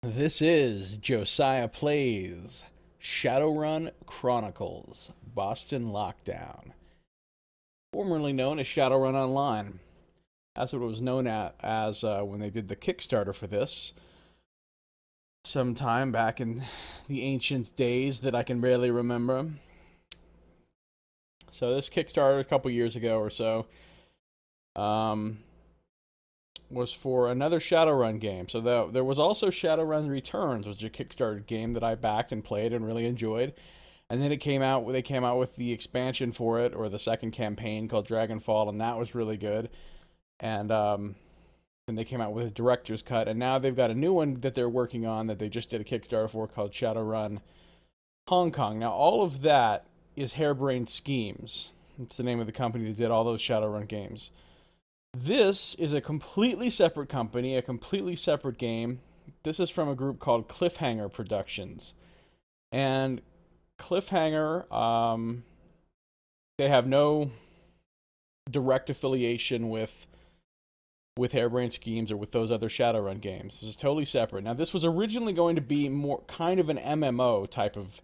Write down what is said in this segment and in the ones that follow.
This is Josiah Plays Shadowrun Chronicles Boston Lockdown, formerly known as Shadowrun Online. That's what it was known as when they did the Kickstarter for this, sometime back in the ancient days that I can barely remember. So this Kickstarter a couple years ago or so was for another Shadowrun game. So there was also Shadowrun Returns, which was a Kickstarter game that I backed and played and really enjoyed. And then they came out with the expansion for it, or the second campaign called Dragonfall, and that was really good. And then they came out with a director's cut, and now they've got a new one that they're working on that they just did a Kickstarter for called Shadowrun Hong Kong. Now all of that is Harebrained Schemes. It's the name of the company that did all those Shadowrun games. This is a completely separate company, a completely separate game. This is from a group called Cliffhanger Productions. And Cliffhanger, they have no direct affiliation with Harebrained Schemes or with those other Shadowrun games. This is totally separate. Now, this was originally going to be more kind of an MMO type of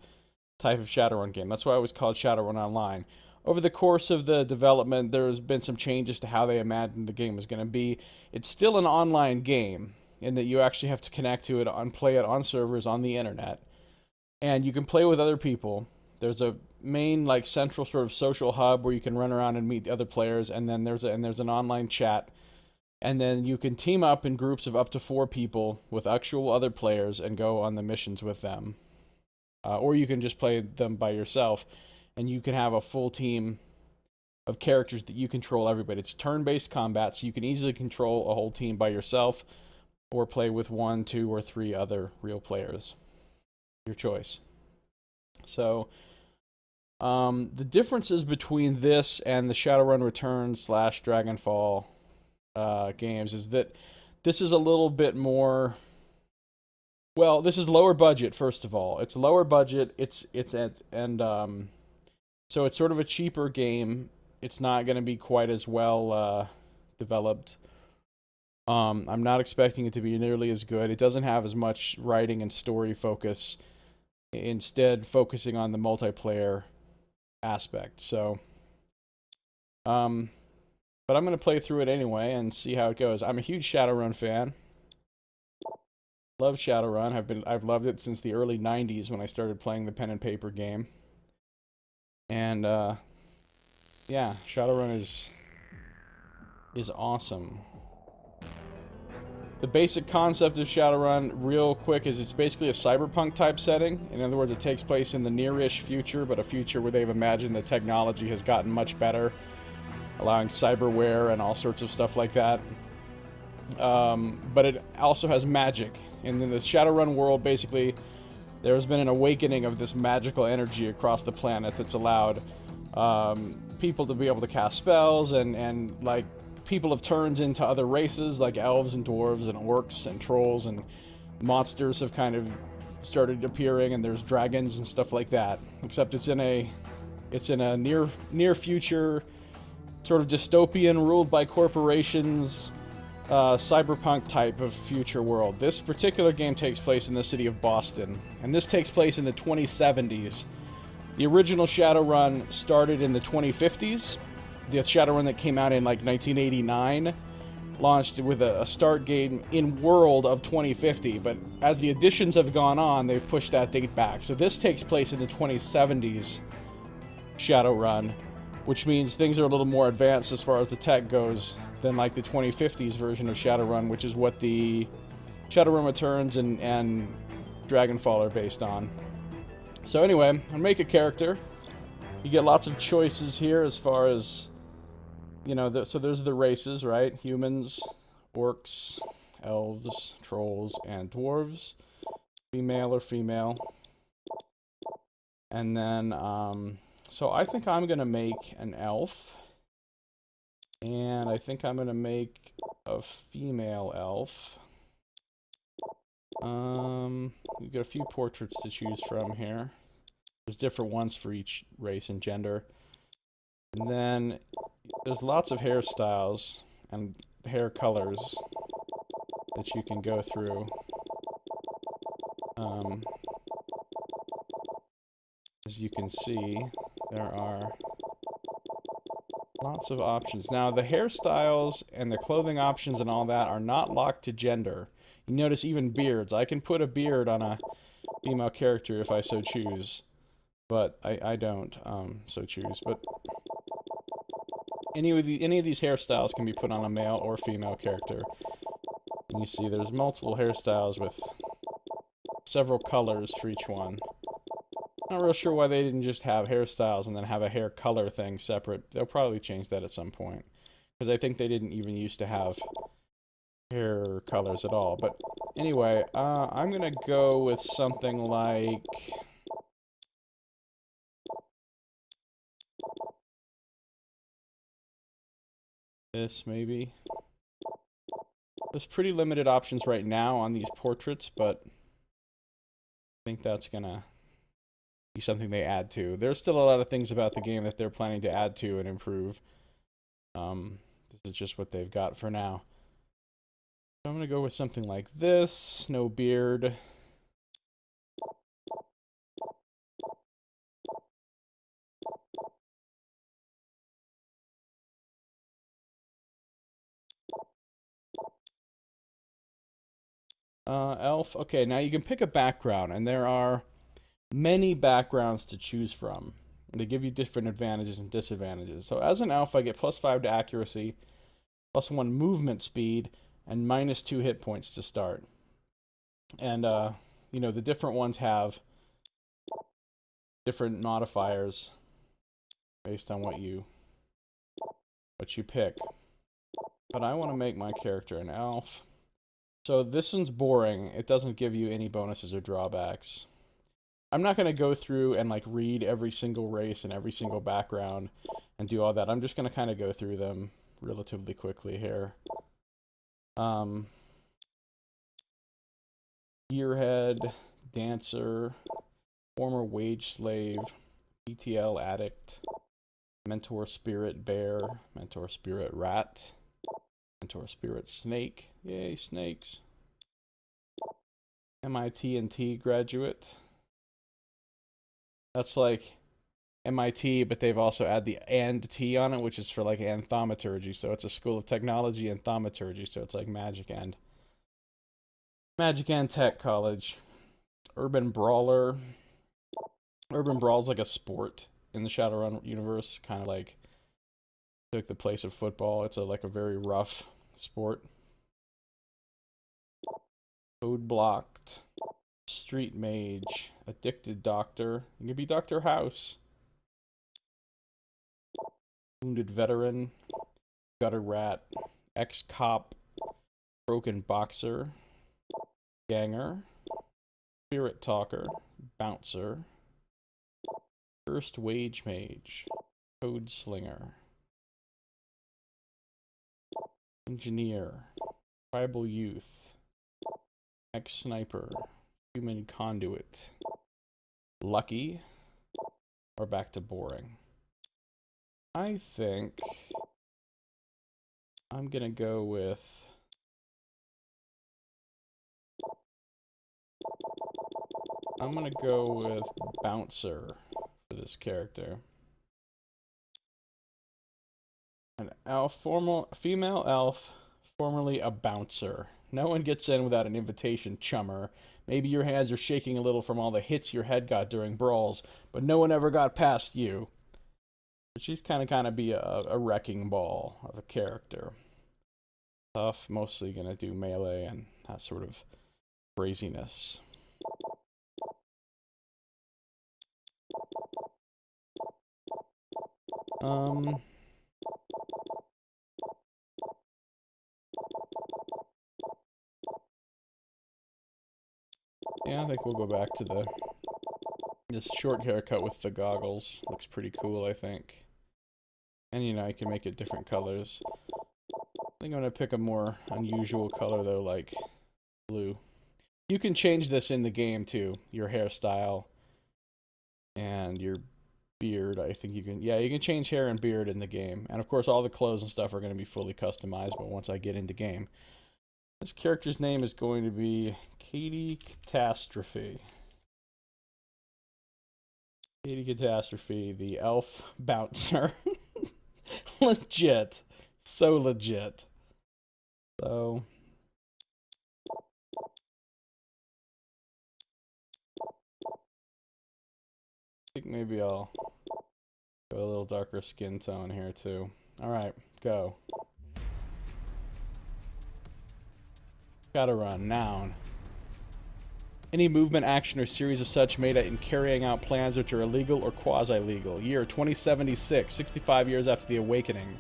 Shadowrun game. That's why it was called Shadowrun Online. Over the course of the development, there's been some changes to how they imagined the game was going to be. It's still an online game in that you actually have to connect to it and play it on servers on the internet. And you can play with other people. There's a main central sort of social hub where you can run around and meet the other players, and then there's an online chat. And then you can team up in groups of up to 4 people with actual other players and go on the missions with them. Or you can just play them by yourself. And you can have a full team of characters that you control everybody. It's turn-based combat, so you can easily control a whole team by yourself or play with 1, 2, or 3 other real players. Your choice. So, the differences between this and the Shadowrun Returns / Dragonfall games is that this is a little bit more... Well, this is lower budget, first of all. It's lower budget, so it's sort of a cheaper game. It's not going to be quite as well developed. I'm not expecting it to be nearly as good. It doesn't have as much writing and story focus, instead focusing on the multiplayer aspect. So, but I'm going to play through it anyway and see how it goes. I'm a huge Shadowrun fan. Love Shadowrun. I've loved it since the early 90s when I started playing the pen and paper game. And yeah, Shadowrun is awesome. The basic concept of Shadowrun, real quick, is it's basically a cyberpunk type setting. In other words, it takes place in the near-ish future, but a future where they've imagined the technology has gotten much better, allowing cyberware and all sorts of stuff like that. But it also has magic. And in the Shadowrun world, basically, there's been an awakening of this magical energy across the planet that's allowed people to be able to cast spells, and people have turned into other races like elves and dwarves and orcs and trolls, and monsters have kind of started appearing, and there's dragons and stuff like that. Except it's in a near future, sort of dystopian, ruled by corporations, cyberpunk type of future world. This particular game takes place in the city of Boston, and this takes place in the 2070s. The original Shadowrun started in the 2050s. The Shadowrun that came out in 1989 launched with a start game in world of 2050, but as the editions have gone on, they've pushed that date back. So this takes place in the 2070s Shadowrun, which means things are a little more advanced as far as the tech goes than the 2050s version of Shadowrun, which is what the Shadowrun Returns and Dragonfall are based on. So anyway, I make a character. You get lots of choices here as far as, so there's the races, right? Humans, orcs, elves, trolls, and dwarves. Female or female. And then, so I think I'm going to make an elf. And I think I'm going to make a female elf. We've got a few portraits to choose from here. There's different ones for each race and gender. And then there's lots of hairstyles and hair colors that you can go through. As you can see, there are lots of options. Now, the hairstyles and the clothing options and all that are not locked to gender. You notice even beards. I can put a beard on a female character if I so choose, but I don't so choose. But any of these hairstyles can be put on a male or female character. And you see there's multiple hairstyles with several colors for each one. Not real sure why they didn't just have hairstyles and then have a hair color thing separate. They'll probably change that at some point, because I think they didn't even used to have hair colors at all. But anyway, I'm gonna go with something like this, maybe. There's pretty limited options right now on these portraits, but I think that's gonna be something they add to. There's still a lot of things about the game that they're planning to add to and improve. This is just what they've got for now. So I'm gonna go with something like this. No beard. Elf. Okay, now you can pick a background, and there are many backgrounds to choose from. They give you different advantages and disadvantages. So as an elf, I get +5 to accuracy, +1 movement speed, and -2 hit points to start. And, you know, the different ones have different modifiers based on what you pick. But I want to make my character an elf. So this one's boring. It doesn't give you any bonuses or drawbacks. I'm not going to go through and like read every single race and every single background and do all that. I'm just going to kind of go through them relatively quickly here. Gearhead, dancer, former wage slave, BTL addict, mentor spirit bear, mentor spirit rat, mentor spirit snake. Yay, snakes. MIT&T graduate. That's like MIT, but they've also added the and T on it, which is for like anthaumaturgy. So it's a school of technology and thaumaturgy. So it's like Magic and Tech College. Urban Brawler. Urban Brawl's like a sport in the Shadowrun universe, kind of like took the place of football. It's like a very rough sport. Code blocked. Street mage. Addicted doctor. You can be Dr. House. Wounded veteran. Gutter rat. Ex-cop. Broken boxer. Ganger. Spirit talker. Bouncer. First wage mage. Code slinger. Engineer. Tribal youth. Ex-sniper. Human conduit. Lucky. Or back to boring. I think I'm gonna go with bouncer for this character. An elf, female elf, formerly a bouncer. No one gets in without an invitation, chummer. Maybe your hands are shaking a little from all the hits your head got during brawls, but no one ever got past you. But she's kind of be a wrecking ball of a character. Tough, mostly gonna do melee and that sort of craziness. Yeah, I think we'll go back to this short haircut with the goggles. Looks pretty cool, I think. And you know, I can make it different colors. I think I'm gonna pick a more unusual color though, like blue. You can change this in the game too, your hairstyle and your beard. I think you can, yeah, you can change hair and beard in the game. And of course all the clothes and stuff are gonna be fully customizable once I get into game. This character's name is going to be Katie Catastrophe. Katie Catastrophe, the elf bouncer. Legit. So legit. So... I think maybe I'll go a little darker skin tone here too. Alright, go. Shadowrun, noun. Any movement, action, or series of such made in carrying out plans which are illegal or quasi-legal. Year 2076, 65 years after the Awakening.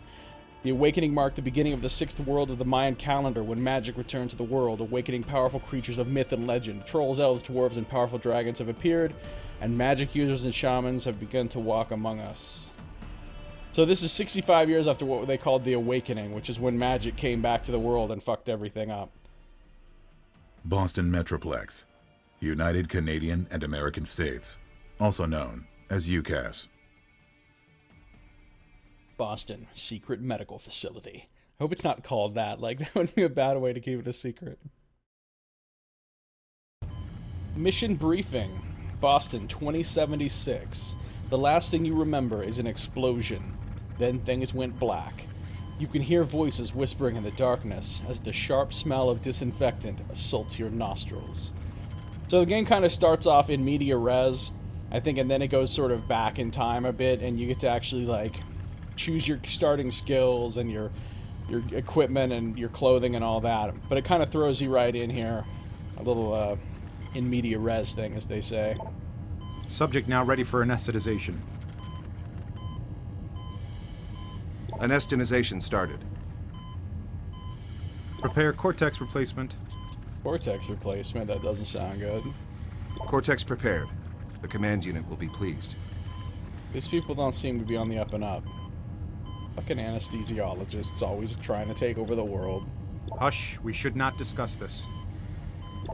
The Awakening marked the beginning of the sixth world of the Mayan calendar, when magic returned to the world, awakening powerful creatures of myth and legend. Trolls, elves, dwarves, and powerful dragons have appeared, and magic users and shamans have begun to walk among us. So this is 65 years after what they called the Awakening, which is when magic came back to the world and fucked everything up. Boston Metroplex, United Canadian and American States, also known as UCAS. Boston Secret Medical Facility. I hope it's not called that. Like, that would be a bad way to keep it a secret. Mission briefing. Boston 2076. The last thing you remember is an explosion. Then things went black. You can hear voices whispering in the darkness as the sharp smell of disinfectant assaults your nostrils. So the game kind of starts off in media res, I think, and then it goes sort of back in time a bit, and you get to actually, like, choose your starting skills and your equipment and your clothing and all that. But it kind of throws you right in here. A little in media res thing, as they say. Subject now ready for anesthetization. Anesthetization started. Prepare cortex replacement. Cortex replacement? That doesn't sound good. Cortex prepared. The command unit will be pleased. These people don't seem to be on the up and up. Fucking anesthesiologists always trying to take over the world. Hush, we should not discuss this.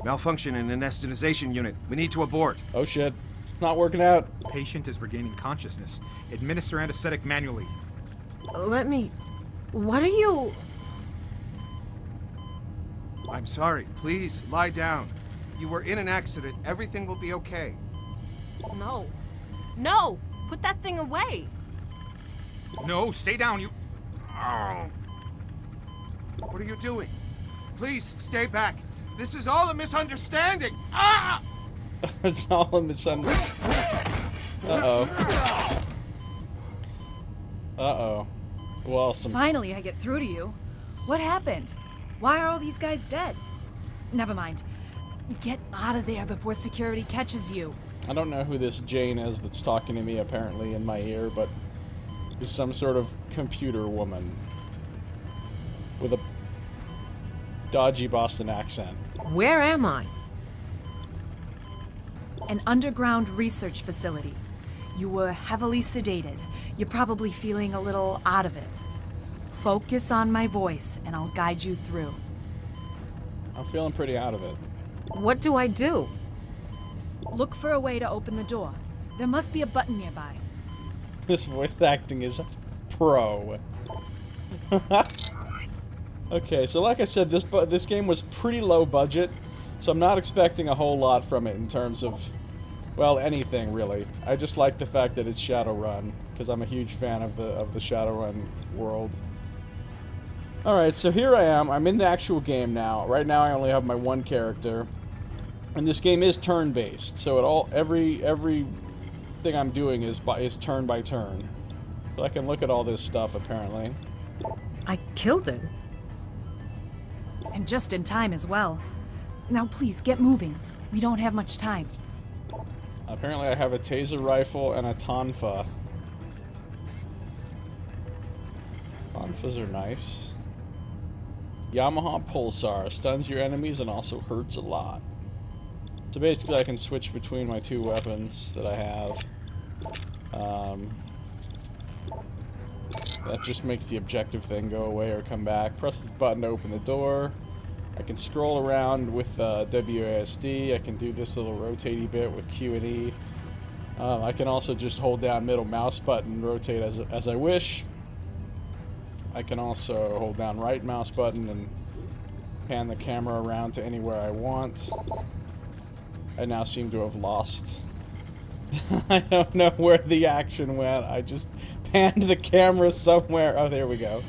Malfunction in anesthetization unit. We need to abort. Oh shit. It's not working out. Patient is regaining consciousness. Administer anesthetic manually. Let me... What are you... I'm sorry. Please, lie down. You were in an accident. Everything will be okay. No. No! Put that thing away! No, stay down, you... Oh. What are you doing? Please, stay back. This is all a misunderstanding. Ah! It's all a misunderstanding. Uh-oh. Uh-oh. Well, Finally, I get through to you. What happened? Why are all these guys dead? Never mind. Get out of there before security catches you. I don't know who this Jane is that's talking to me apparently in my ear, but is some sort of computer woman with a dodgy Boston accent. Where am I? An underground research facility. You were heavily sedated. You're probably feeling a little out of it. Focus on my voice, and I'll guide you through. I'm feeling pretty out of it. What do I do? Look for a way to open the door. There must be a button nearby. This voice acting is pro. Okay, so like I said, this game was pretty low budget, so I'm not expecting a whole lot from it in terms of, well, anything really. I just like the fact that it's Shadowrun, because I'm a huge fan of the Shadowrun world. Alright, so here I am. I'm in the actual game now. Right now I only have my one character. And this game is turn-based, so every thing I'm doing is turn by turn. So I can look at all this stuff, apparently. I killed it. And just in time as well. Now please, get moving. We don't have much time. Apparently I have a taser rifle and a tonfa. Tonfas are nice. Yamaha Pulsar stuns your enemies and also hurts a lot. So basically I can switch between my two weapons that I have. That just makes the objective thing go away or come back. Press this button to open the door. I can scroll around with WASD. I can do this little rotatey bit with Q and E. I can also just hold down middle mouse button and rotate as I wish. I can also hold down right mouse button and pan the camera around to anywhere I want. I now seem to have lost. I don't know where the action went. I just panned the camera somewhere. Oh, there we go.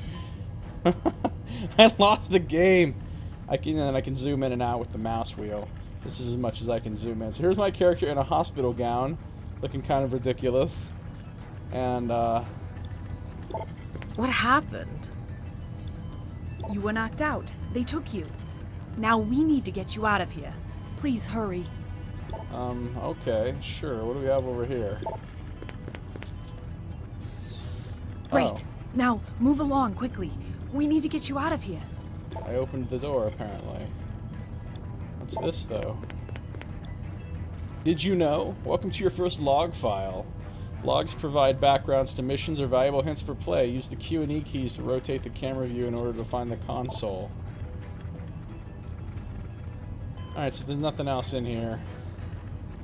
I lost the game. I can zoom in and out with the mouse wheel. This is as much as I can zoom in. So here's my character in a hospital gown, looking kind of ridiculous. And What happened? You were knocked out. They took you. Now we need to get you out of here. Please hurry. Okay, sure. What do we have over here? Great. Oh. Now move along quickly. We need to get you out of here. I opened the door, apparently. What's this, though? Did you know? Welcome to your first log file. Logs provide backgrounds to missions or valuable hints for play. Use the Q and E keys to rotate the camera view in order to find the console. Alright, so there's nothing else in here.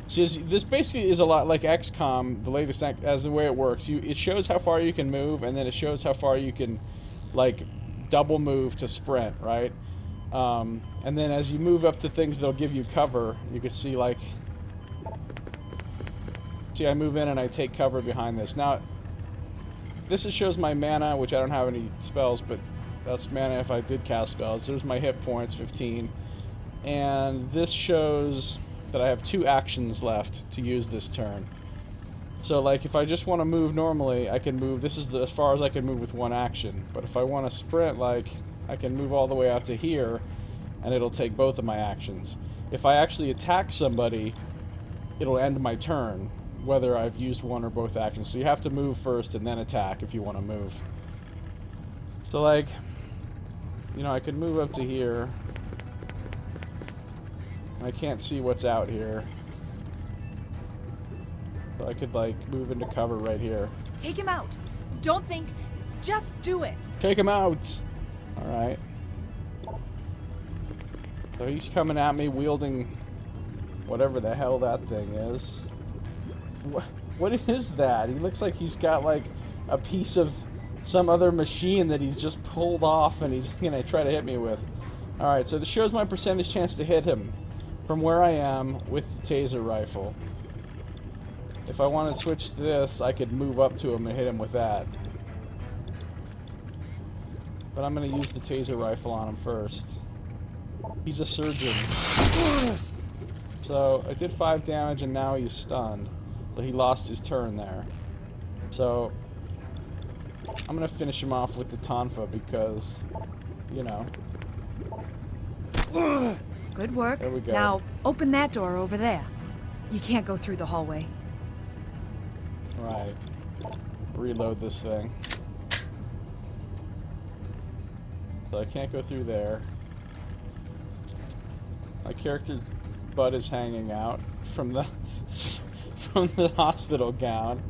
So this basically is a lot like XCOM, the latest, as the way it works. It shows how far you can move, and then it shows how far you can, like, double move to sprint, right? And then as you move up to things, they'll give you cover. You can see, like... See, I move in and I take cover behind this. Now, this shows my mana, which I don't have any spells, but that's mana if I did cast spells. There's my hit points, 15. And this shows that I have 2 actions left to use this turn. So, like, if I just want to move normally, I can move. This is as far as I can move with 1 action. But if I want to sprint, like, I can move all the way out to here, and it'll take both of my actions. If I actually attack somebody, it'll end my turn, whether I've used 1 or both actions. So you have to move first and then attack if you want to move. So, like, you know, I could move up to here. I can't see what's out here. So I could, like, move into cover right here. Take him out. Don't think. Just do it. Take him out! Alright. So he's coming at me wielding whatever the hell that thing is. What is that? He looks like he's got, like, a piece of some other machine that he's just pulled off and he's gonna try to hit me with. Alright, so this shows my percentage chance to hit him from where I am with the taser rifle. If I want to switch to this, I could move up to him and hit him with that. But I'm going to use the taser rifle on him first. He's a surgeon. So I did 5 damage and now he's stunned. So he lost his turn there. So I'm going to finish him off with the tonfa because, you know. Good work. There we go. Now, open that door over there. You can't go through the hallway. Right. Reload this thing. So I can't go through there. My character's butt is hanging out from the from the hospital gown.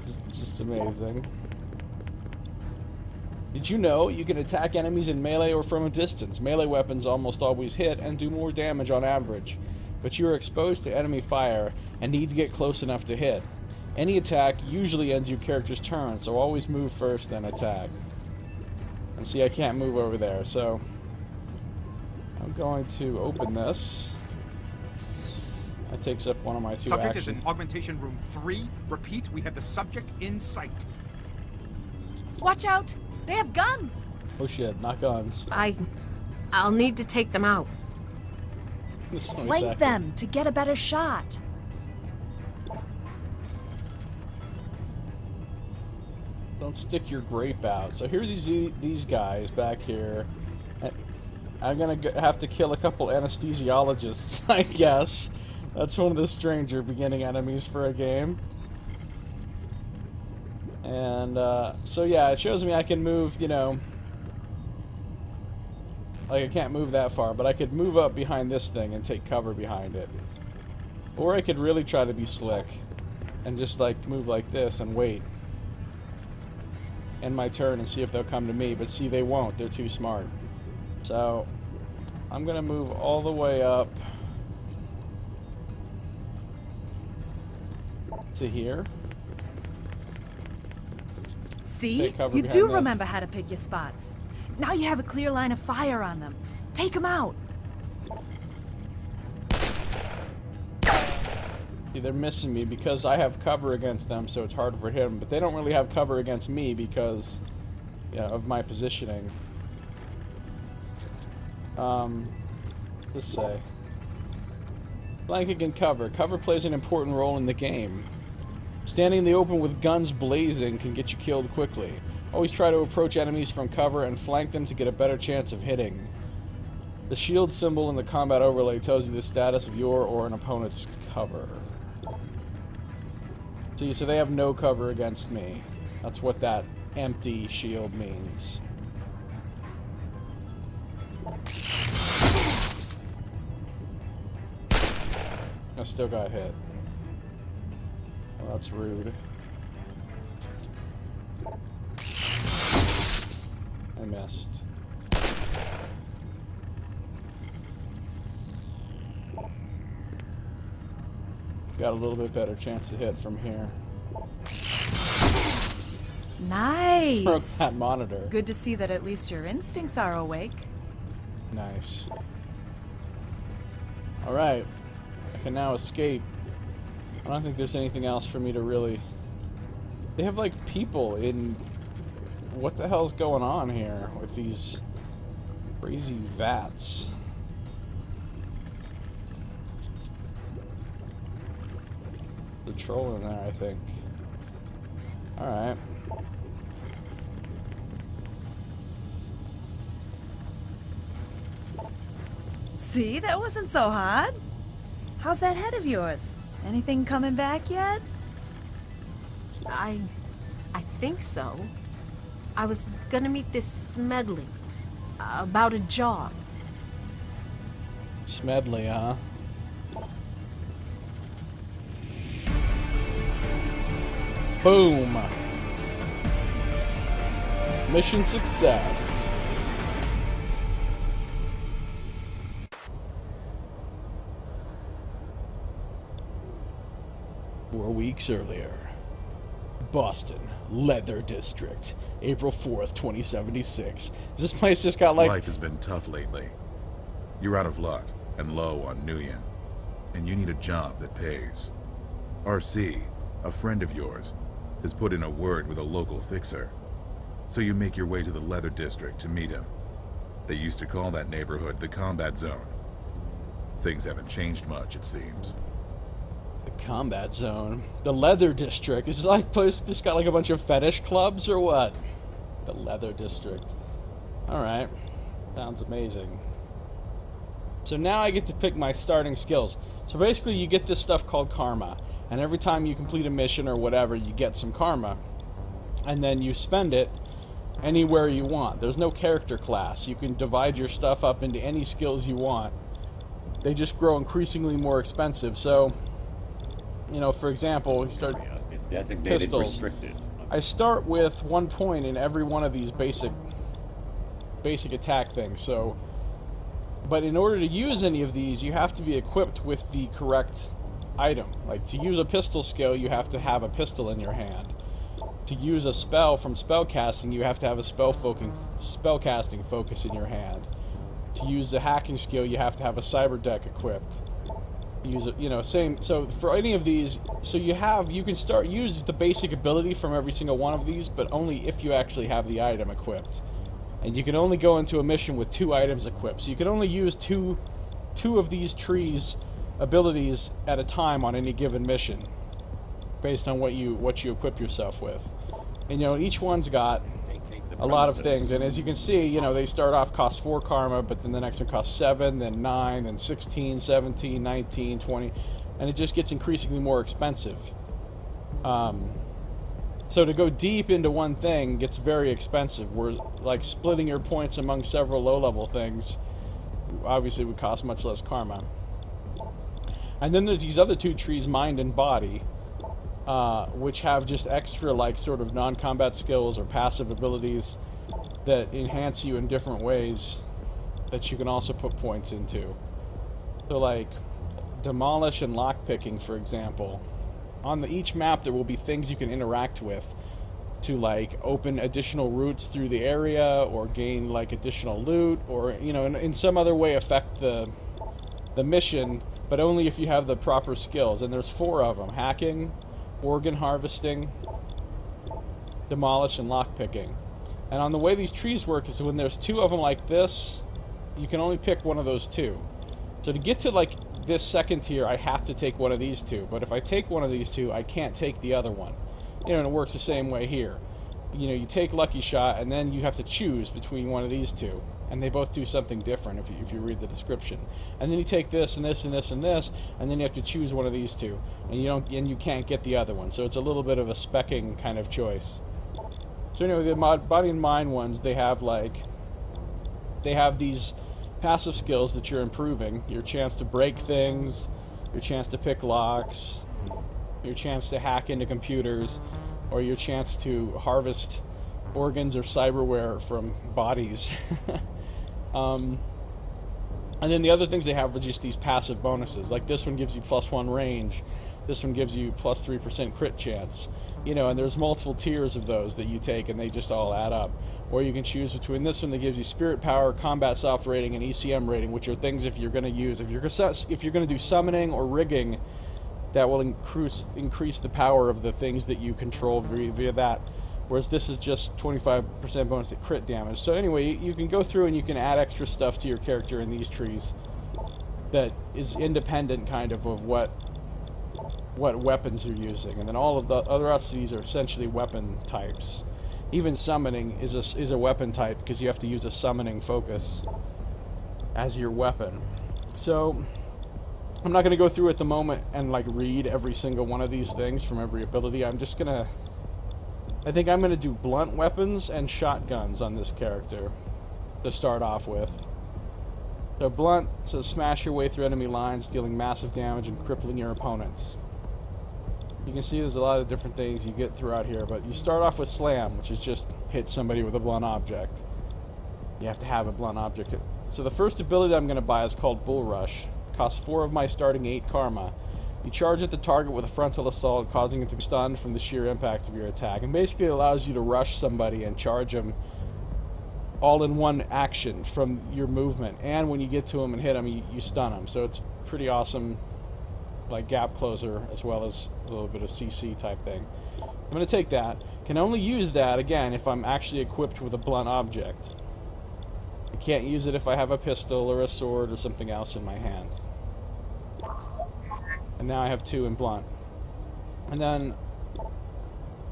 It's just amazing. Did you know you can attack enemies in melee or from a distance? Melee weapons almost always hit and do more damage on average, but you are exposed to enemy fire and need to get close enough to hit. Any attack usually ends your character's turn, so always move first, then attack. And see, I can't move over there, so I'm going to open this. That takes up one of my 2 Subject actions. is in augmentation room 3. Repeat, we have the subject in sight. Watch out! They have guns! Oh shit, not guns. I'll need to take them out. This one Flank second. them to get a better shot. Don't stick your grape out. So here are these guys back here. I'm gonna have to kill a couple anesthesiologists, I guess. That's one of the stranger beginning enemies for a game. And so yeah, it shows me I can move, you know, like I can't move that far, but I could move up behind this thing and take cover behind it. Or I could really try to be slick and just like move like this and wait. End my turn and see if they'll come to me, but see, they won't. They're too smart. So I'm gonna move all the way up to here. See? Take cover You behind do this. remember how to pick your spots. Now you have a clear line of fire on them. Take him out. See, they're missing me because I have cover against them, so it's harder for him. But they don't really have cover against me because, yeah, of my positioning. Let's say. Flanking and cover. Cover plays an important role in the game. Standing in the open with guns blazing can get you killed quickly. Always try to approach enemies from cover and flank them to get a better chance of hitting. The shield symbol in the combat overlay tells you the status of your or an opponent's cover. See, so they have no cover against me. That's what that empty shield means. I still got hit. Well, that's rude. I missed. Got a little bit better chance to hit from here. Nice. Broke that monitor. Good to see that at least your instincts are awake. Nice. Alright. I can now escape. I don't think there's anything else for me to really... They have, like, people in... What the hell's going on here with these crazy vats? The troll in there, I think. Alright. See, that wasn't so hard. How's that head of yours? Anything coming back yet? I think so. I was gonna meet this Smedley about a job. Smedley, huh? Boom! Mission success. 4 weeks earlier. Boston, Leather District, April 4th, 2076. This place just got like... Life has been tough lately. You're out of luck and low on Nuyen, and you need a job that pays. RC, a friend of yours, has put in a word with a local fixer. So you make your way to the Leather District to meet him. They used to call that neighborhood the Combat Zone. Things haven't changed much, it seems. The Combat Zone? The Leather District? Is this like place just got like a bunch of fetish clubs or what? The Leather District. Alright. Sounds amazing. So now I get to pick my starting skills. So basically you get this stuff called karma. And every time you complete a mission or whatever, you get some karma. And then you spend it anywhere you want. There's no character class. You can divide your stuff up into any skills you want. They just grow increasingly more expensive. So, you know, for example, we start pistols. Restricted. I start with 1 point in every one of these basic attack things. So, but in order to use any of these, you have to be equipped with the correct item. Like, to use a pistol skill, you have to have a pistol in your hand. To use a spell from spellcasting, you have to have a spellcasting focus in your hand. To use the hacking skill, you have to have a cyber deck equipped. Use it, you know, same. So for any of these, so you can use the basic ability from every single one of these, but only if you actually have the item equipped. And you can only go into a mission with 2 items equipped. So you can only use two of these trees' abilities at a time on any given mission, based on what you equip yourself with. And you know, each one's got a lot of things, and as you can see, you know, they start off cost 4 karma, but then the next one costs 7, then 9, then 16, 17, 19, 20, and it just gets increasingly more expensive. So to go deep into one thing gets very expensive, where like splitting your points among several low-level things obviously would cost much less karma. And then there's these other 2 trees, mind and body, which have just extra, like, sort of non-combat skills or passive abilities that enhance you in different ways that you can also put points into. So, like, demolish and lockpicking, for example. On each map, there will be things you can interact with to like open additional routes through the area or gain like additional loot or, you know, in some other way affect the mission, but only if you have the proper skills. And there's 4 of them: hacking, organ harvesting, demolish, and lockpicking. And on the way these trees work is when there's 2 of them like this, you can only pick one of those 2. So to get to like this second tier, I have to take one of these 2. But if I take one of these 2, I can't take the other one. You know, and it works the same way here. You know, you take Lucky Shot, and then you have to choose between one of these 2. And they both do something different if you read the description. And then you take this and this and this and this, and then you have to choose one of these 2. And you can't get the other one. So it's a little bit of a specking kind of choice. So anyway, the body and mind ones, they have these passive skills that you're improving. Your chance to break things, your chance to pick locks, your chance to hack into computers, or your chance to harvest organs or cyberware from bodies. And then the other things they have are just these passive bonuses. Like this one gives you +1 range. This one gives you +3% crit chance. You know, and there's multiple tiers of those that you take, and they just all add up. Or you can choose between this one that gives you spirit power, combat soft rating, and ECM rating, which are things if you're going to use. If you're going to do summoning or rigging, that will increase the power of the things that you control via that. Whereas this is just 25% bonus to crit damage. So anyway, you can go through and you can add extra stuff to your character in these trees that is independent kind of what weapons you're using. And then all of the other rest of these are essentially weapon types. Even summoning is a weapon type because you have to use a summoning focus as your weapon. So I'm not going to go through at the moment and like read every single one of these things from every ability. I think I'm going to do blunt weapons and shotguns on this character to start off with. So blunt says smash your way through enemy lines, dealing massive damage and crippling your opponents. You can see there's a lot of different things you get throughout here, but you start off with slam, which is just hit somebody with a blunt object. You have to have a blunt object. So the first ability I'm going to buy is called Bull Rush. It costs 4 of my starting 8 karma. You charge at the target with a frontal assault, causing it to be stunned from the sheer impact of your attack. And basically it allows you to rush somebody and charge them all in one action from your movement. And when you get to them and hit them, you stun them. So it's pretty awesome, like gap closer as well as a little bit of CC type thing. I'm going to take that. Can only use that, again, if I'm actually equipped with a blunt object. I can't use it if I have a pistol or a sword or something else in my hand. And now I have 2 in blunt. And then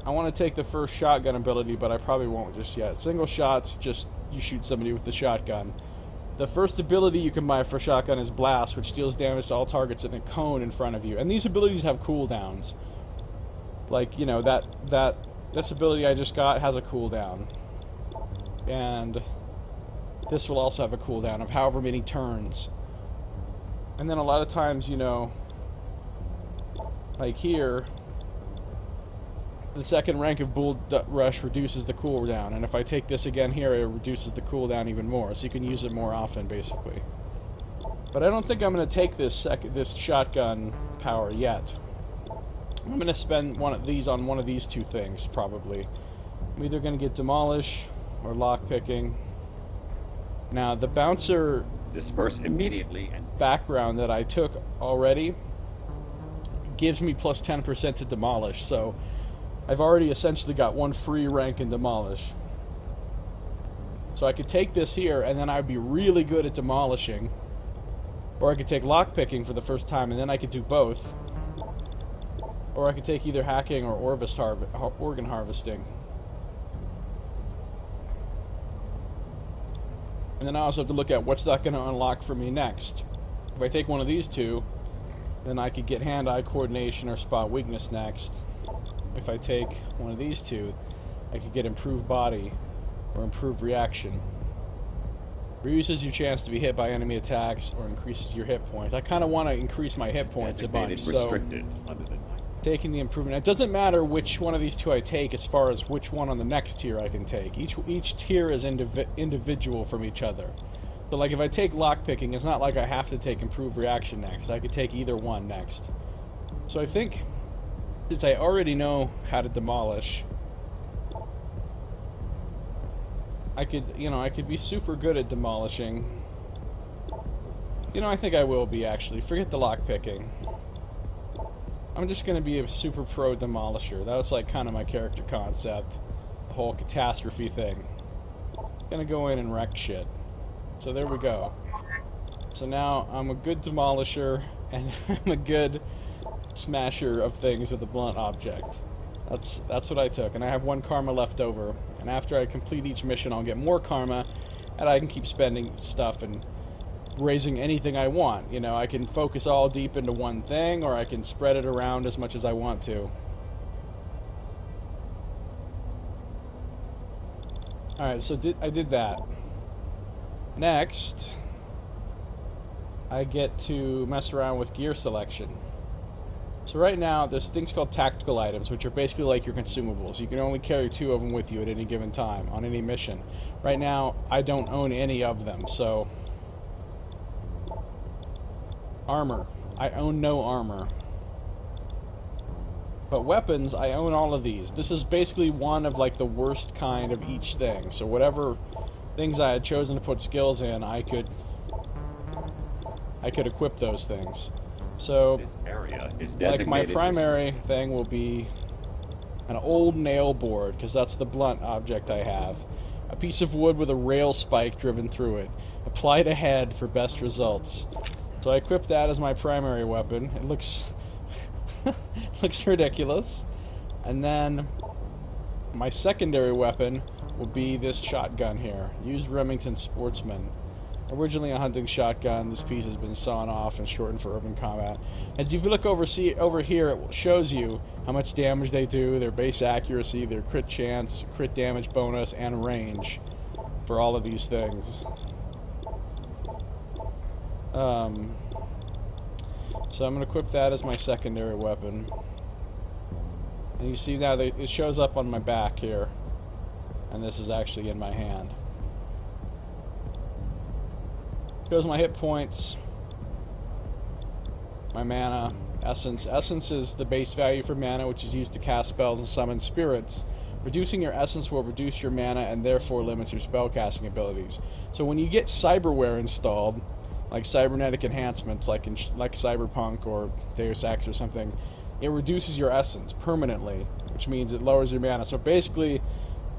I want to take the first shotgun ability, but I probably won't just yet. Single shots, just you shoot somebody with the shotgun. The first ability you can buy for shotgun is Blast, which deals damage to all targets in a cone in front of you. And these abilities have cooldowns. Like, you know, this ability I just got has a cooldown. And this will also have a cooldown of however many turns. And then a lot of times, you know, like here, the second rank of Bull Rush reduces the cooldown, and if I take this again here, it reduces the cooldown even more, so you can use it more often, basically. But I don't think I'm going to take this shotgun power yet. I'm going to spend one of these on one of these 2 things, probably. I'm either going to get Demolish or Lockpicking. Now, the Bouncer disperse immediately and background that I took already gives me plus 10% to Demolish, so I've already essentially got 1 free rank in Demolish. So I could take this here, and then I'd be really good at demolishing. Or I could take lockpicking for the first time, and then I could do both. Or I could take either hacking or organ harvesting. And then I also have to look at what's that going to unlock for me next. If I take one of these 2, then I could get hand-eye coordination or spot weakness next. If I take one of these 2, I could get improved body or improved reaction. Reduces your chance to be hit by enemy attacks or increases your hit points. I kind of want to increase my hit points a bunch, so restricted other than taking the improvement. It doesn't matter which one of these 2 I take as far as which one on the next tier I can take. Each tier is individual from each other. So like if I take lockpicking, it's not like I have to take improved reaction next. I could take either one next. So I think, since I already know how to demolish, I could be super good at demolishing. I think I will be, actually. Forget the lockpicking. I'm just gonna be a super pro demolisher. That was like kind of my character concept. The whole catastrophe thing. Gonna go in and wreck shit. So there we go. So now I'm a good demolisher and I'm a good smasher of things with a blunt object. That's what I took, and I have 1 karma left over. And after I complete each mission, I'll get more karma, and I can keep spending stuff and raising anything I want. I can focus all deep into one thing, or I can spread it around as much as I want to. Alright, so I did that. Next, I get to mess around with gear selection. So right now, there's things called tactical items, which are basically like your consumables. You can only carry 2 of them with you at any given time, on any mission. Right now, I don't own any of them, so... Armor. I own no armor. But weapons, I own all of these. This is basically one of like the worst kind of each thing. So whatever things I had chosen to put skills in, I could equip those things. So This area is like designated my primary thing will be an old nail board, because that's the blunt object I have. A piece of wood with a rail spike driven through it. Apply to head for best results. So I equip that as my primary weapon. It looks looks ridiculous. And then my secondary weapon will be this shotgun here. Used Remington Sportsman. Originally a hunting shotgun. This piece has been sawn off and shortened for urban combat. And if you look over here, it shows you how much damage they do, their base accuracy, their crit chance, crit damage bonus, and range for all of these things. So I'm going to equip that as my secondary weapon. And you see now it shows up on my back here. And this is actually in my hand. Shows my hit points, my mana, essence. Essence is the base value for mana, which is used to cast spells and summon spirits. Reducing your essence will reduce your mana and therefore limits your spellcasting abilities. So when you get cyberware installed, like cybernetic enhancements, like Cyberpunk or Deus Ex or something, it reduces your essence permanently, which means it lowers your mana. So basically,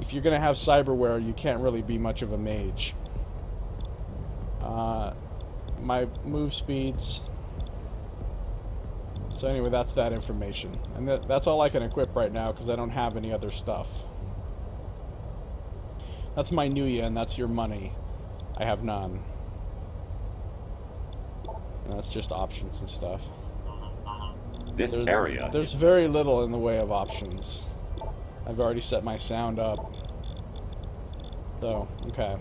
if you're going to have cyberware, you can't really be much of a mage. My move speeds. So anyway, that's that information. And that's all I can equip right now, because I don't have any other stuff. That's my Nuya, and that's your money. I have none. And that's just options and stuff. There's very little in the way of options. I've already set my sound up. So, okay.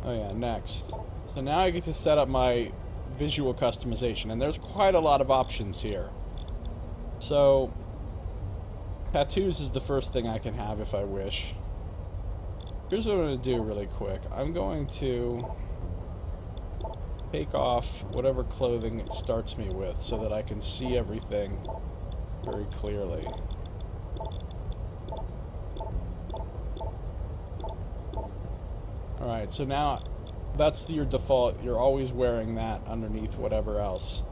Oh yeah, next. So now I get to set up my visual customization, and there's quite a lot of options here. So, tattoos is the first thing I can have if I wish. Here's what I'm going to do really quick. I'm going to take off whatever clothing it starts me with so that I can see everything very clearly. Alright, so now that's your default. You're always wearing that underneath whatever else.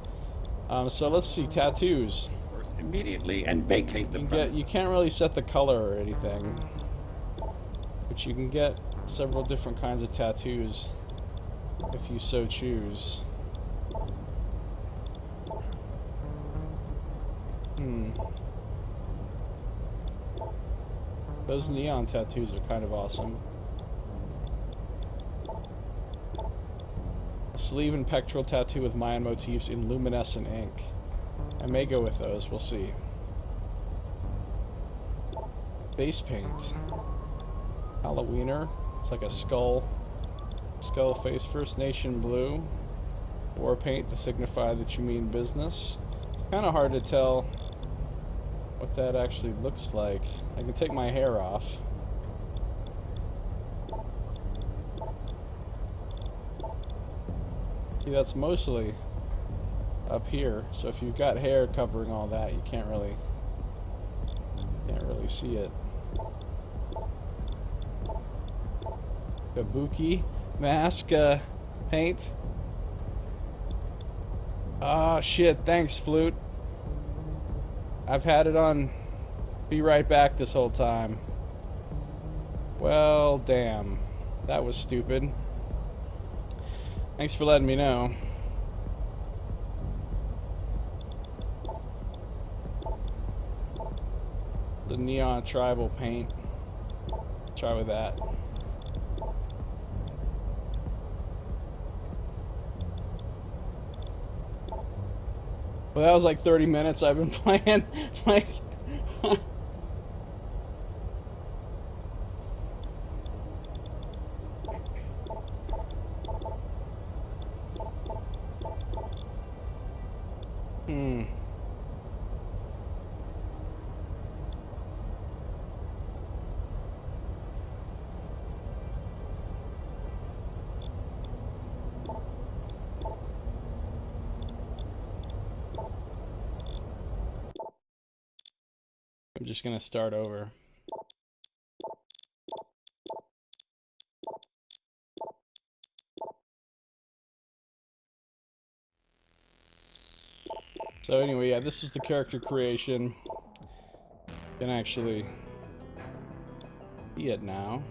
So let's see, tattoos. First, immediately and vacate the premise. You can't really set the color or anything, but you can get several different kinds of tattoos if you so choose. Those neon tattoos are kind of awesome. A sleeve and pectoral tattoo with Mayan motifs in luminescent ink. I may go with those, we'll see. Base paint. Halloweener. It's like a skull face. First Nation blue. War paint to signify that you mean business. It's kind of hard to tell what that actually looks like. I can take my hair off. See, that's mostly up here. So if you've got hair covering all that, you can't really see it. Kabuki mask paint. Oh shit, thanks, Flute. I've had it on Be Right Back this whole time. Well, damn. That was stupid. Thanks for letting me know. The neon tribal paint. Try with that. Well, that was like 30 minutes I've been playing. Like, I'm just gonna start over. So anyway, yeah, this was the character creation. Can actually see it now.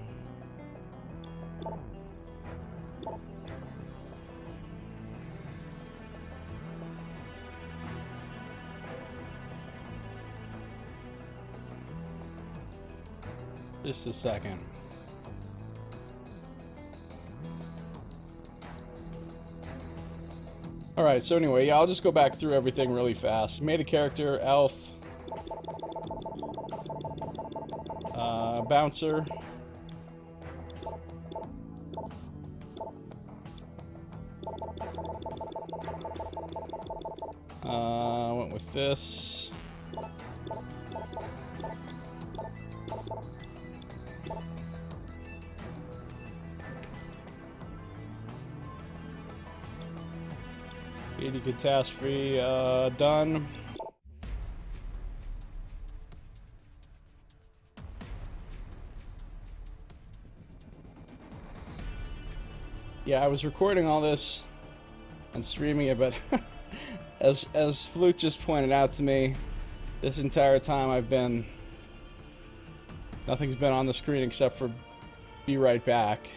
Just a second. Alright, so anyway, yeah, I'll just go back through everything really fast. Made a character, elf, bouncer, went with this. Catastrophe, done. Yeah, I was recording all this and streaming it, but as Flute just pointed out to me, this entire time nothing's been on the screen except for Be Right Back.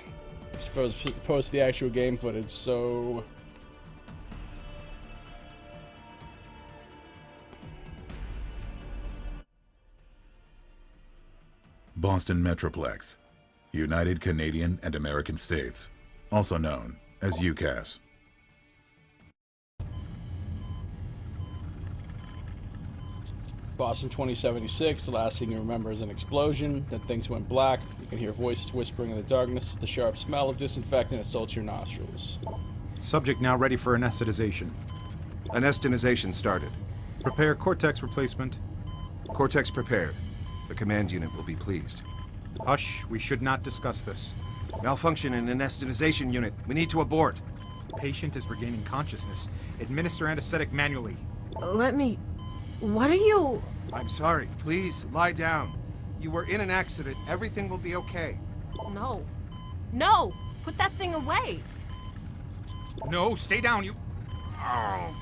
As opposed to the actual game footage, so Boston Metroplex, United Canadian and American States, also known as UCAS. Boston 2076, the last thing you remember is an explosion, then things went black, you can hear voices whispering in the darkness, the sharp smell of disinfectant assaults your nostrils. Subject now ready for anesthetization. Anesthetization started. Prepare cortex replacement. Cortex prepared. The command unit will be pleased. Hush, we should not discuss this. Malfunction in anesthetization unit. We need to abort. Patient is regaining consciousness. Administer anesthetic manually. Let me... What are you... I'm sorry. Please, lie down. You were in an accident. Everything will be okay. No. No! Put that thing away! No, stay down, you... Oh.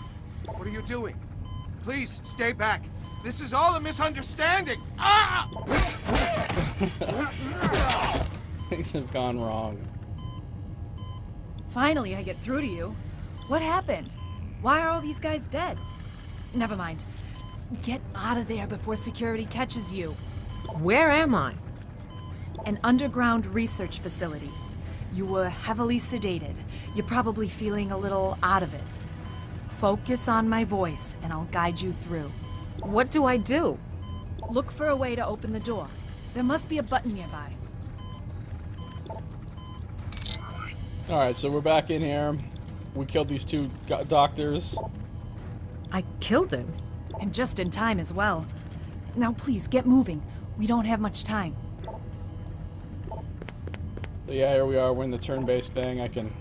What are you doing? Please, stay back. This is all a misunderstanding! Ah! Things have gone wrong. Finally, I get through to you. What happened? Why are all these guys dead? Never mind. Get out of there before security catches you. Where am I? An underground research facility. You were heavily sedated. You're probably feeling a little out of it. Focus on my voice, and I'll guide you through. What do I do? Look for a way to open the door. There must be a button nearby. Alright, so we're back in here. We killed these two doctors. I killed him. And just in time as well. Now please, get moving. We don't have much time. So yeah, here we are. We're in the turn-based thing. I can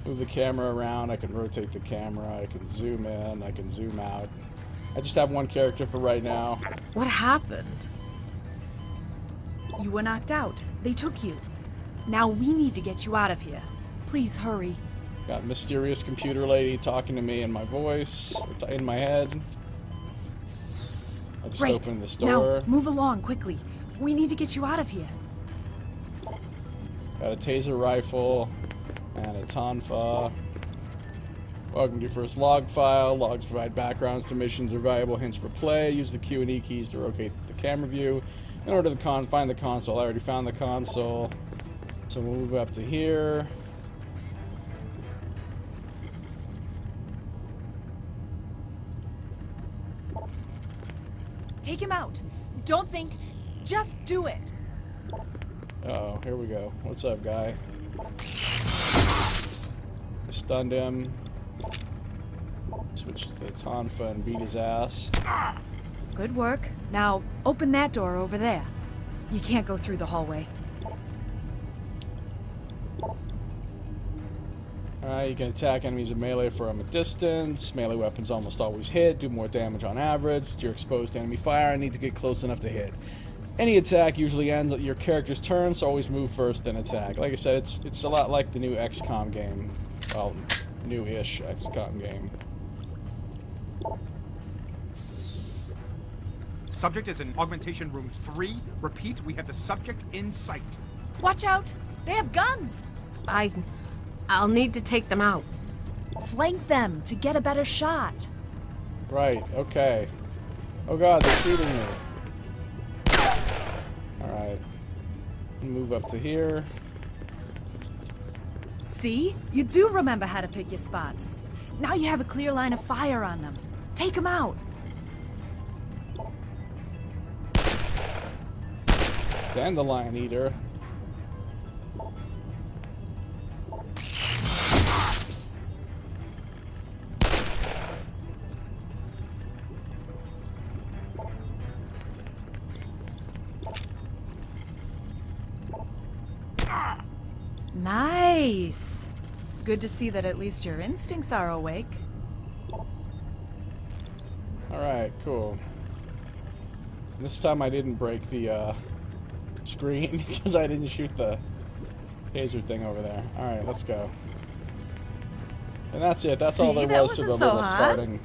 move the camera around. I can rotate the camera. I can zoom in. I can zoom out. I just have one character for right now. What happened? You were knocked out. They took you. Now we need to get you out of here. Please hurry. Got mysterious computer lady talking to me in my voice, or in my head. I just Great. opened this door. Now move along quickly. We need to get you out of here. Got a taser rifle and a tonfa. Welcome to your first log file. Logs provide backgrounds to missions or valuable hints for play. Use the Q and E keys to rotate the camera view. In order to find the console, I already found the console. So we'll move up to here. Take him out. Don't think. Just do it. Uh-oh, here we go. What's up, guy? I stunned him. Switch to the tonfa and beat his ass. Good work. Now open that door over there. You can't go through the hallway. Alright, you can attack enemies in melee from a distance. Melee weapons almost always hit, do more damage on average. You're exposed to enemy fire and need to get close enough to hit. Any attack usually ends at your character's turn, so always move first, then attack. Like I said, it's a lot like the new XCOM game. Well, new-ish XCOM game. Subject is in augmentation room 3. Repeat, we have the subject in sight. Watch out! They have guns! I'll need to take them out. Flank them to get a better shot. Right, okay. Oh god, they're shooting me. Alright. Move up to here. See? You do remember how to pick your spots. Now you have a clear line of fire on them. Take them out. Dandelion eater. Nice. Good to see that at least your instincts are awake. Alright, cool. This time I didn't break the screen because I didn't shoot the taser thing over there. Alright, let's go. And that's it. That's all See, there that was to the wasn't so little hard. starting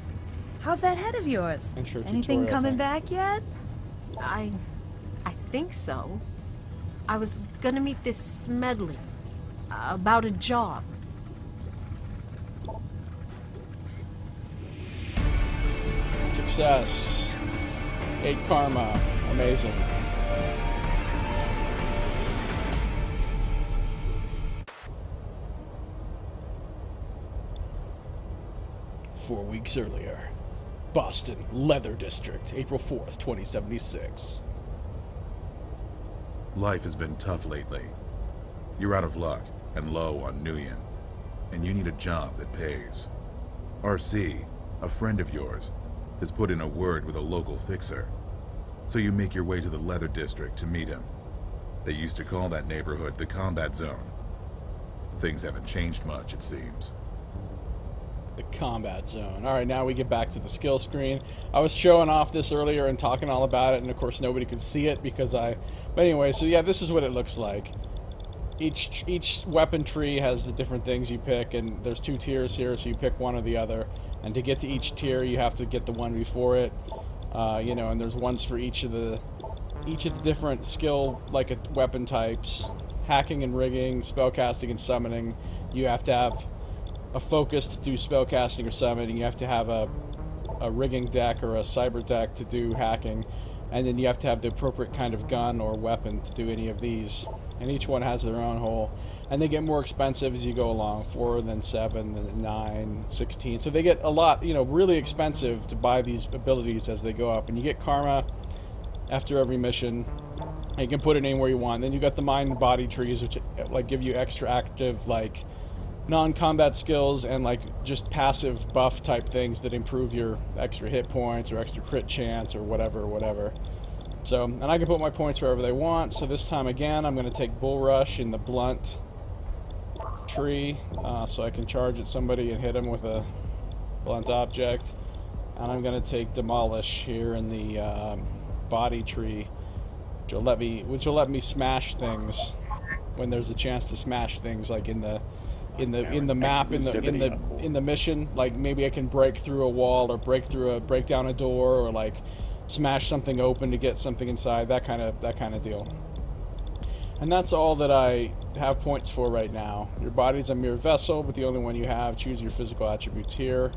How's that head of yours? intro Anything tutorial coming thing. back yet? I think so. I was gonna meet this Smedley about a job. Success. 8 karma. Amazing. Four weeks earlier. Boston, Leather District, April 4th, 2076. Life has been tough lately. You're out of luck and low on Nuyen, and you need a job that pays. RC, a friend of yours, has put in a word with a local fixer. So you make your way to the Leather District to meet him. They used to call that neighborhood the Combat Zone. Things haven't changed much, it seems. The combat zone. Alright, now we get back to the skill screen. I was showing off this earlier and talking all about it, and of course nobody could see it because But anyway, so yeah, this is what it looks like. Each weapon tree has the different things you pick, and there's 2 tiers here, so you pick one or the other. And to get to each tier, you have to get the one before it. You know, and there's ones for each of the different skill, like weapon types. Hacking and rigging, spellcasting and summoning. You have to have a focus to do spellcasting or summoning. You have to have a rigging deck or a cyber deck to do hacking. And then you have to have the appropriate kind of gun or weapon to do any of these. And each one has their own hole. And they get more expensive as you go along. 4, then 7, then 9, 16. So they get a lot, you know, really expensive to buy these abilities as they go up. And you get karma after every mission. And you can put it anywhere you want. Then you got the mind and body trees, which like give you extra active, like non-combat skills and like just passive buff type things that improve your extra hit points or extra crit chance or whatever. So, and I can put my points wherever they want. So this time again, I'm going to take Bull Rush in the blunt tree, so I can charge at somebody and hit them with a blunt object. And I'm going to take Demolish here in the body tree, which will let me smash things when there's a chance to smash things, like in the map, in the mission. Like maybe I can break through a wall, or break down a door, or like smash something open to get something inside. That kind of deal. And that's all that I have points for right now. Your body's a mere vessel, but the only one you have. Choose your physical attributes here.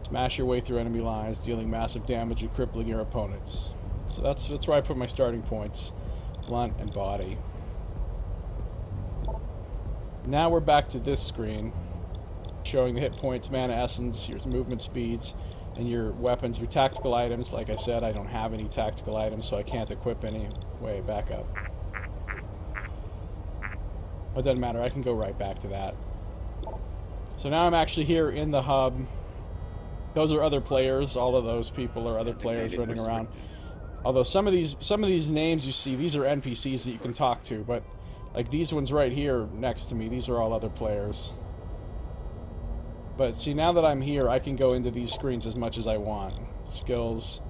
Smash your way through enemy lines, dealing massive damage and crippling your opponents. So that's where I put my starting points. Blunt and body. Now we're back to this screen, showing the hit points, mana essence, your movement speeds, and your weapons, your tactical items. Like I said, I don't have any tactical items, so I can't equip any. Wait, back up. It doesn't matter, I can go right back to that. So now I'm actually here in the hub. Those are other players. All of those people are other players running around. Although some of these names you see, these are NPCs that you can talk to, but like these ones right here next to me, these are all other players. But see, now that I'm here, I can go into these screens as much as I want. Skills,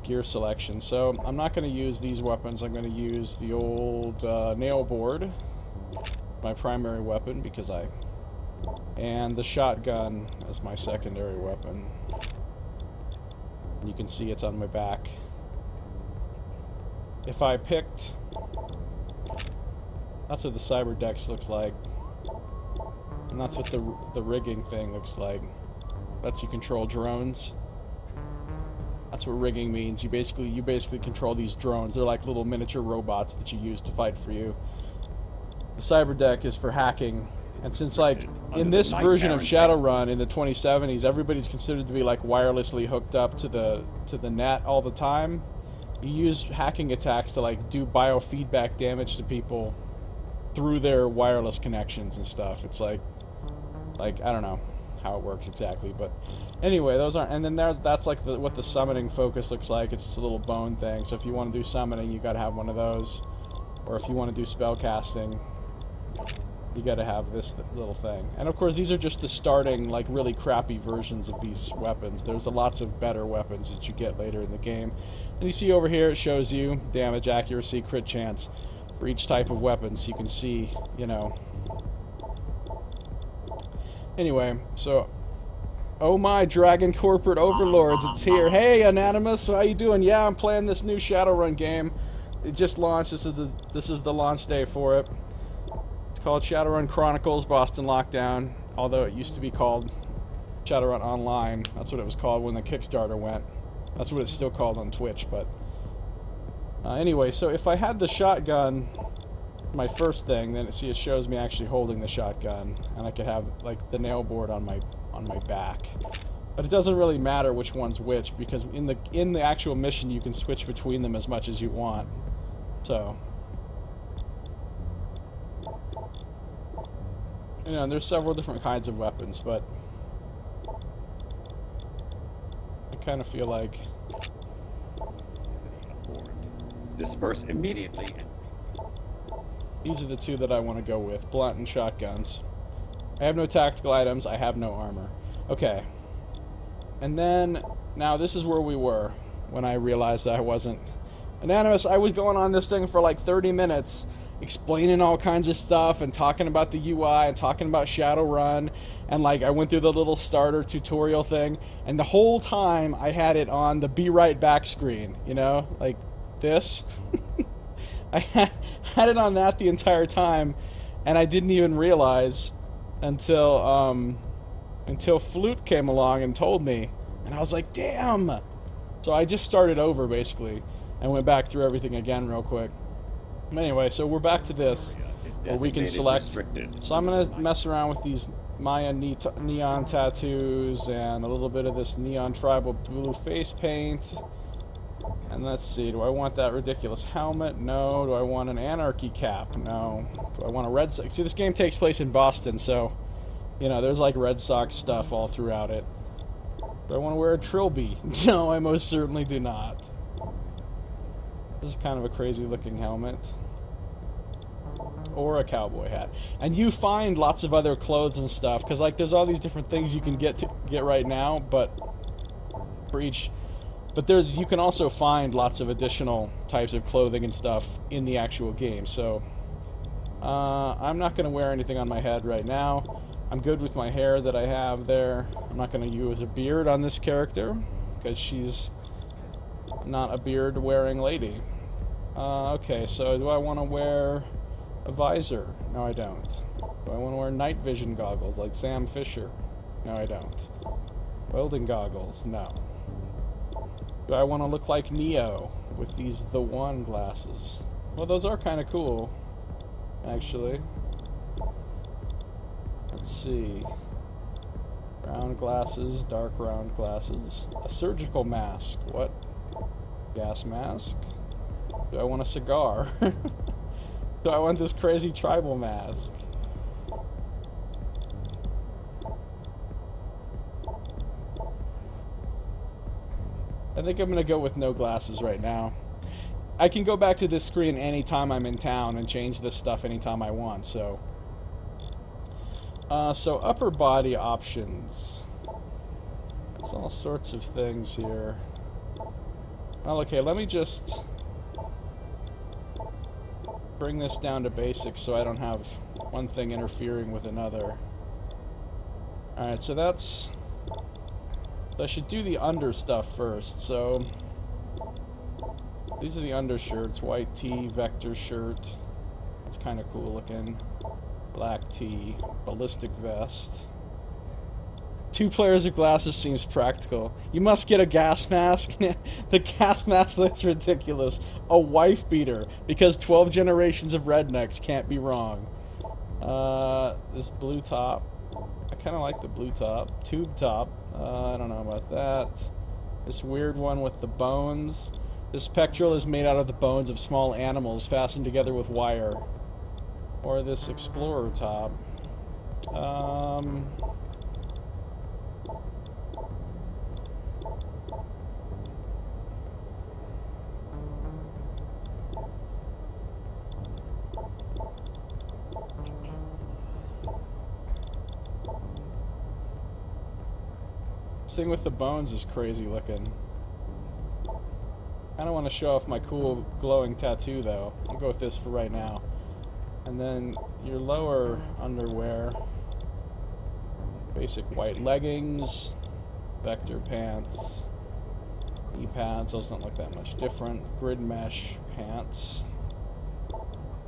gear selection. So I'm not going to use these weapons. I'm going to use the old nail board, my primary weapon, and the shotgun as my secondary weapon. And you can see it's on my back. If I picked, that's what the cyber dex looks like, and that's what the rigging thing looks like. Lets you control drones. That's what rigging means. You basically control these drones. They're like little miniature robots that you use to fight for you. The cyber deck is for hacking, and since like in this version of Shadowrun in the 2070s, everybody's considered to be like wirelessly hooked up to the net all the time. You use hacking attacks to like do biofeedback damage to people through their wireless connections and stuff. It's like I don't know how it works exactly, but anyway, those are. And then that's like what the summoning focus looks like. It's just a little bone thing. So if you want to do summoning, you got to have one of those, or if you want to do spell casting, you got to have this little thing. And of course, these are just the starting, like really crappy versions of these weapons. There's lots of better weapons that you get later in the game. And you see over here, it shows you damage, accuracy, crit chance for each type of weapon, so you can see, you know. Anyway, so, oh my, Dragon Corporate Overlords, it's here. Hey, Anonymous, how you doing? Yeah, I'm playing this new Shadowrun game. It just launched. This is the launch day for it. It's called Shadowrun Chronicles, Boston Lockdown, although it used to be called Shadowrun Online. That's what it was called when the Kickstarter went. That's what it's still called on Twitch, but anyway, so if I had the shotgun, my first thing, then see it shows me actually holding the shotgun, and I could have like the nail board on my back. But it doesn't really matter which one's which, because in the actual mission you can switch between them as much as you want. So, you know, there's several different kinds of weapons, but I kind of feel like disperse immediately. These are the two that I want to go with, blunt and shotguns. I have no tactical items, I have no armor. Okay. And then, now this is where we were when I realized that I wasn't Anonymous. I was going on this thing for like 30 minutes, explaining all kinds of stuff and talking about the UI and talking about Shadowrun, and like I went through the little starter tutorial thing, and the whole time I had it on the be right back screen, you know, like this. I had it on that the entire time, and I didn't even realize until Flute came along and told me, and I was like, damn! So I just started over basically and went back through everything again real quick. Anyway, so we're back to this, where we can select. So I'm gonna mess around with these Maya neon tattoos and a little bit of this neon tribal blue face paint. And let's see, do I want that ridiculous helmet? No. Do I want an anarchy cap? No. Do I want a Red Sox? See, this game takes place in Boston, so, you know, there's like Red Sox stuff all throughout it. Do I want to wear a trilby? No, I most certainly do not. This is kind of a crazy looking helmet. Or a cowboy hat. And you find lots of other clothes and stuff, because like there's all these different things you can get right now, but for each... But you can also find lots of additional types of clothing and stuff in the actual game. So I'm not going to wear anything on my head right now. I'm good with my hair that I have there. I'm not going to use a beard on this character, because she's not a beard-wearing lady. Okay, so do I want to wear a visor? No, I don't. Do I want to wear night vision goggles like Sam Fisher? No, I don't. Welding goggles? No. Do I want to look like Neo with these The One glasses? Well, those are kind of cool, actually. Let's see. Round glasses, dark round glasses. A surgical mask. What? Gas mask? Do I want a cigar? Do I want this crazy tribal mask? I think I'm going to go with no glasses right now. I can go back to this screen anytime I'm in town and change this stuff anytime I want, so... so upper body options. There's all sorts of things here. Well, okay, let me just bring this down to basics so I don't have one thing interfering with another. Alright, so that's... So I should do the under stuff first, so... These are the undershirts. White tee, vector shirt. It's kind of cool looking. Black tee, ballistic vest. 2 players with glasses seems practical. You must get a gas mask. The gas mask looks ridiculous. A wife beater, because 12 generations of rednecks can't be wrong. This blue top. I kind of like the blue top. Tube top. I don't know about that. This weird one with the bones. This pectoral is made out of the bones of small animals fastened together with wire. Or this explorer top. This thing with the bones is crazy looking. I don't want to show off my cool glowing tattoo though. I'll go with this for right now. And then your lower underwear. Basic white leggings. Vector pants. Knee pads, those don't look that much different. Grid mesh pants.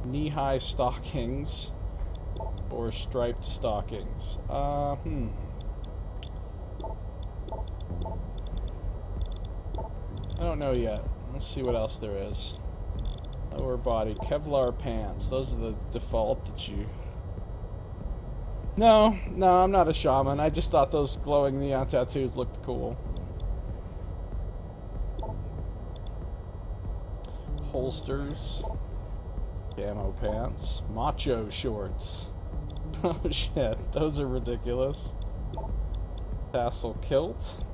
Knee-high stockings. Or striped stockings. I don't know yet. Let's see what else there is. Lower body, Kevlar pants. Those are the default that you... No, I'm not a shaman. I just thought those glowing neon tattoos looked cool. Holsters. Camo pants. Macho shorts. Oh shit, those are ridiculous. Tassel kilt.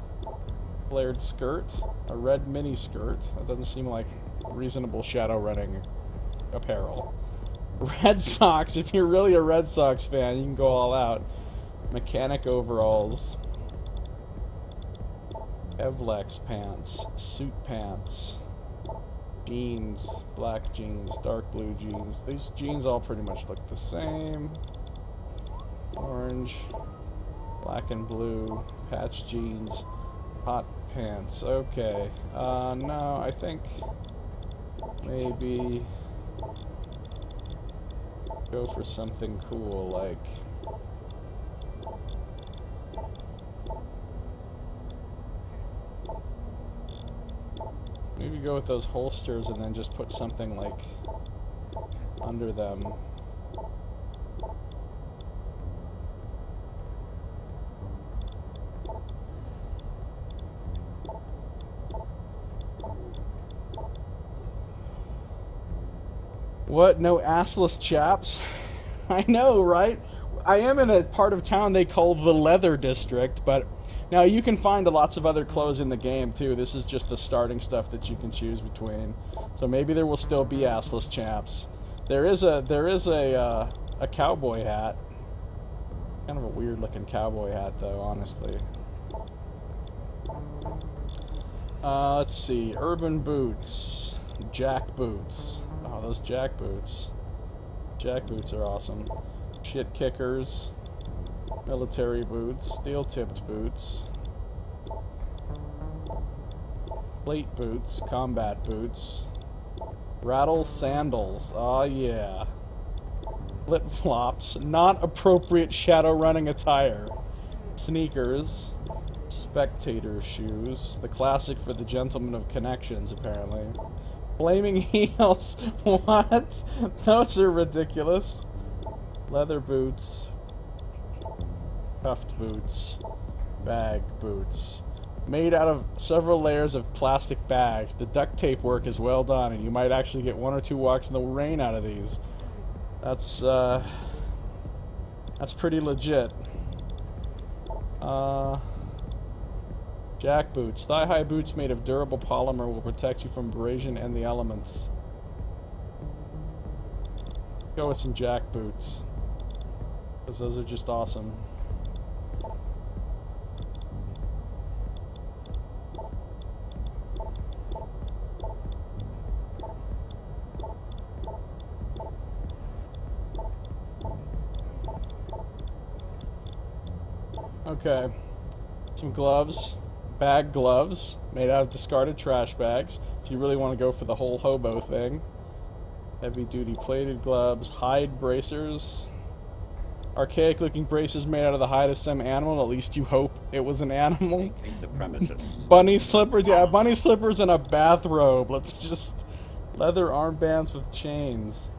Flared skirt, a red mini skirt. That doesn't seem like reasonable Shadowrunning apparel. Red socks, if you're really a Red Sox fan, you can go all out. Mechanic overalls. Evlex pants, suit pants. Jeans, black jeans, dark blue jeans. These jeans all pretty much look the same. Orange, black and blue, patch jeans. Hot pants, okay. No, I think maybe go for something cool like maybe go with those holsters and then just put something like under them. What? No assless chaps? I know, right? I am in a part of town they call the Leather District, but now you can find lots of other clothes in the game too. This is just the starting stuff that you can choose between. So maybe there will still be assless chaps. There is a cowboy hat. Kind of a weird looking cowboy hat though, honestly. Let's see. Urban boots. Jack boots. Oh, those jack boots. Jack boots are awesome. Shit kickers. Military boots. Steel-tipped boots. Plate boots. Combat boots. Rattle sandals. Oh yeah. Flip-flops. Not appropriate shadow running attire. Sneakers. Spectator shoes. The classic for the gentleman of connections, apparently. Flaming heels. What? Those are ridiculous. Leather boots. Cuffed boots. Bag boots. Made out of several layers of plastic bags. The duct tape work is well done, and you might actually get 1 or 2 walks in the rain out of these. That's pretty legit. Jack boots. Thigh-high boots made of durable polymer will protect you from abrasion and the elements. Go with some jack boots, because those are just awesome. Okay, some gloves, bag gloves, made out of discarded trash bags, if you really want to go for the whole hobo thing. Heavy-duty plated gloves, hide bracers, archaic looking braces made out of the hide of some animal, at least you hope it was an animal. The premises. Bunny slippers, yeah, bunny slippers and a bathrobe, let's just, leather armbands with chains,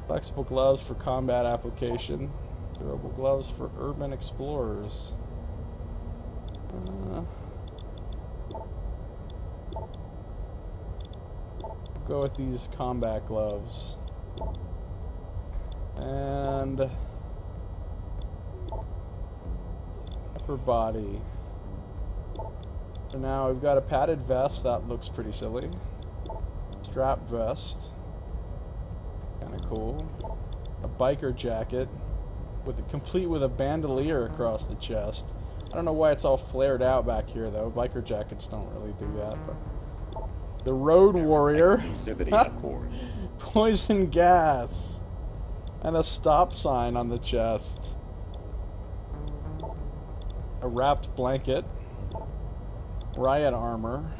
flexible gloves for combat application. Durable gloves for urban explorers. Go with these combat gloves. And upper body. So now we've got a padded vest, that looks pretty silly. Strap vest. Kinda cool. A biker jacket. Complete with a bandolier across the chest. I don't know why it's all flared out back here, though. Biker jackets don't really do that. But the Road Warrior. Exclusivity accord. Poison gas. And a stop sign on the chest. A wrapped blanket. Riot armor.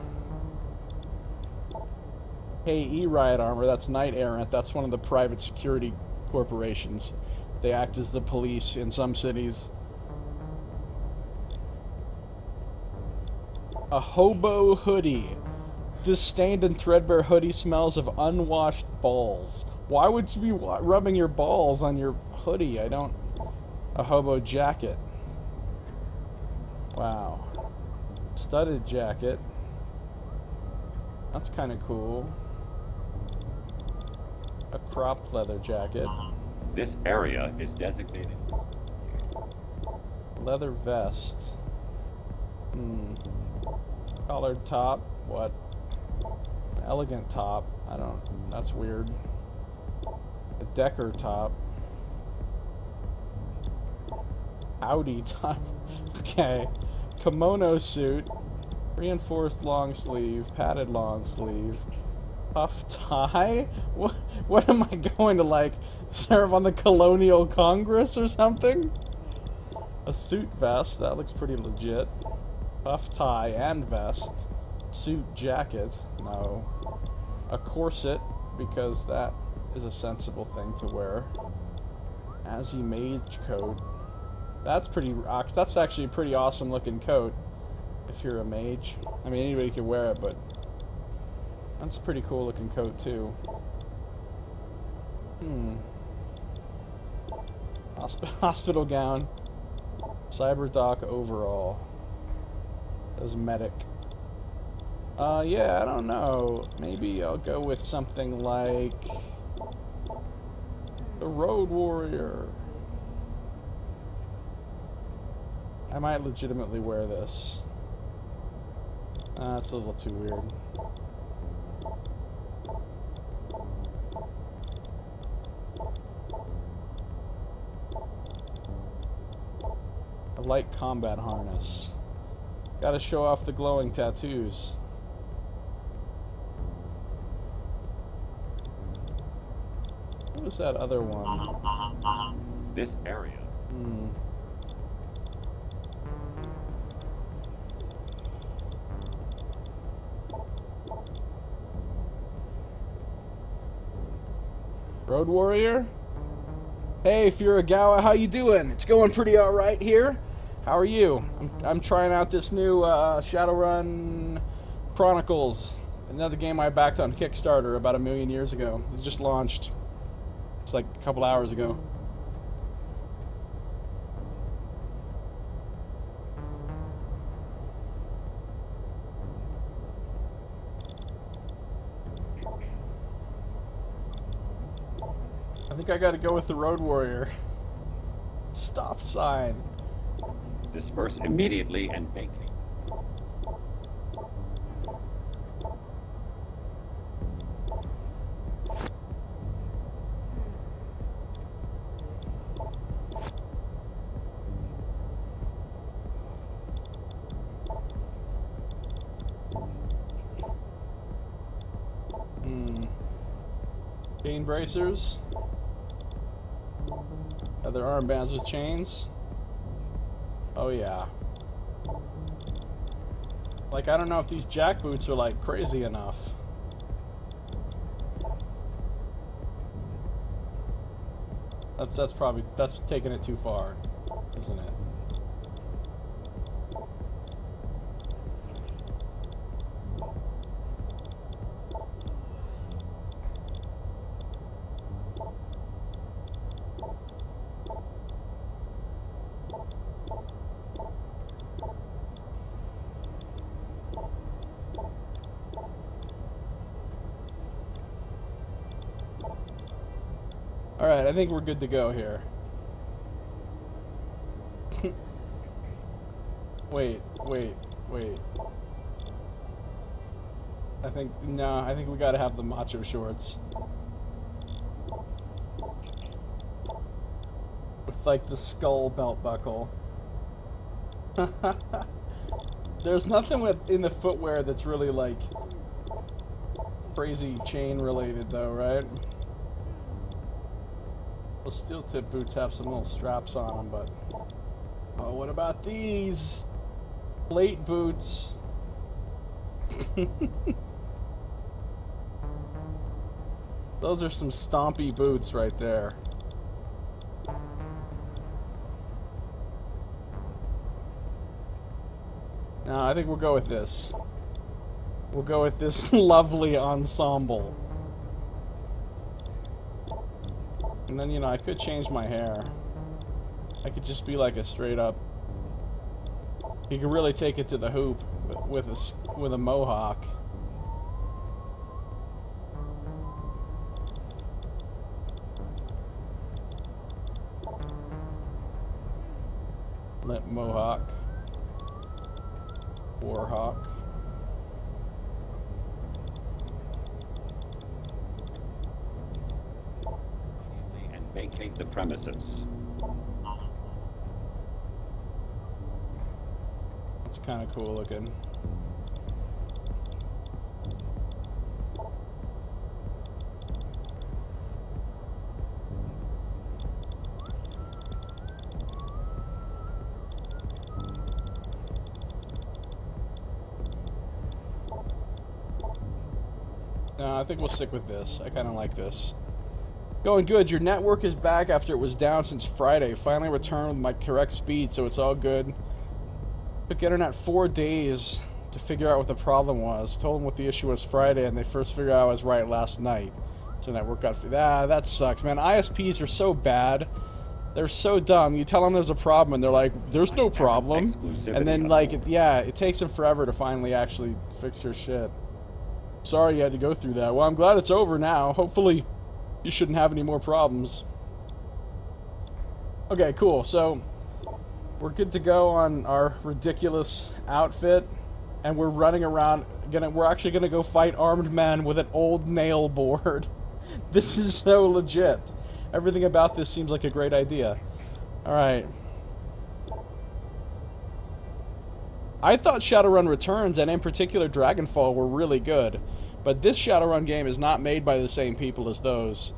KE riot armor. That's Knight Errant. That's one of the private security corporations. They act as the police in some cities. A hobo hoodie. This stained and threadbare hoodie smells of unwashed balls. Why would you be rubbing your balls on your hoodie? I don't... A hobo jacket. Wow. Studded jacket. That's kind of cool. A cropped leather jacket. This area is designated. Leather vest. Collared top. What? An elegant top. I don't... That's weird. A Decker top. Audi top. Okay. Kimono suit. Reinforced long sleeve. Padded long sleeve. Puff tie? What am I going to, like, serve on the Colonial Congress or something? A suit vest, that looks pretty legit. Puff tie and vest. Suit jacket, no. A corset, because that is a sensible thing to wear. Azzy mage coat. That's actually a pretty awesome looking coat, if you're a mage. I mean, anybody can wear it, but that's a pretty cool looking coat, too. Hospital gown. Cyberdoc overall. Cosmetic. Yeah, I don't know. Maybe I'll go with something like the Road Warrior. I might legitimately wear this. That's a little too weird. A light combat harness. Gotta show off the glowing tattoos. What was that other one? This area. Road Warrior? Hey, Furugawa, how you doing? It's going pretty alright here. How are you? I'm trying out this new Shadowrun Chronicles. Another game I backed on Kickstarter about 1 million years ago. It just launched. It's like a couple hours ago. I think I gotta go with the Road Warrior. Stop sign. Disperse immediately and vacate. Chain bracers. Other armbands with chains. Oh yeah. Like, I don't know if these jack boots are like crazy enough. That's taking it too far, isn't it? Alright, I think we're good to go here. Wait. I think we gotta have the macho shorts. With like the skull belt buckle. There's nothing in the footwear that's really like crazy chain related though, right? Well, steel tip boots have some little straps on them, but oh, what about these plate boots? Those are some stompy boots right there. No, I think we'll go with this. We'll go with this lovely ensemble. And then, you know, I could change my hair. I could just be like a straight up... You could really take it to the hoop with a mohawk. Lip mohawk. Warhawk. Vacate the premises. It's kind of cool looking. No, I think we'll stick with this. I kind of like this. Going good. Your network is back after it was down since Friday. Finally returned with my correct speed, so it's all good. Took internet 4 days to figure out what the problem was. Told them what the issue was Friday, and they first figured out I was right last night. So network got... that sucks, man. ISPs are so bad. They're so dumb. You tell them there's a problem, and they're like, there's no problem. And then, like, it takes them forever to finally actually fix your shit. Sorry you had to go through that. Well, I'm glad it's over now. Hopefully... you shouldn't have any more problems. Okay, cool. So, we're good to go on our ridiculous outfit. And we're running around. We're actually gonna go fight armed men with an old nail board. This is so legit. Everything about this seems like a great idea. Alright. I thought Shadowrun Returns, and in particular Dragonfall, were really good. But this Shadowrun game is not made by the same people as those.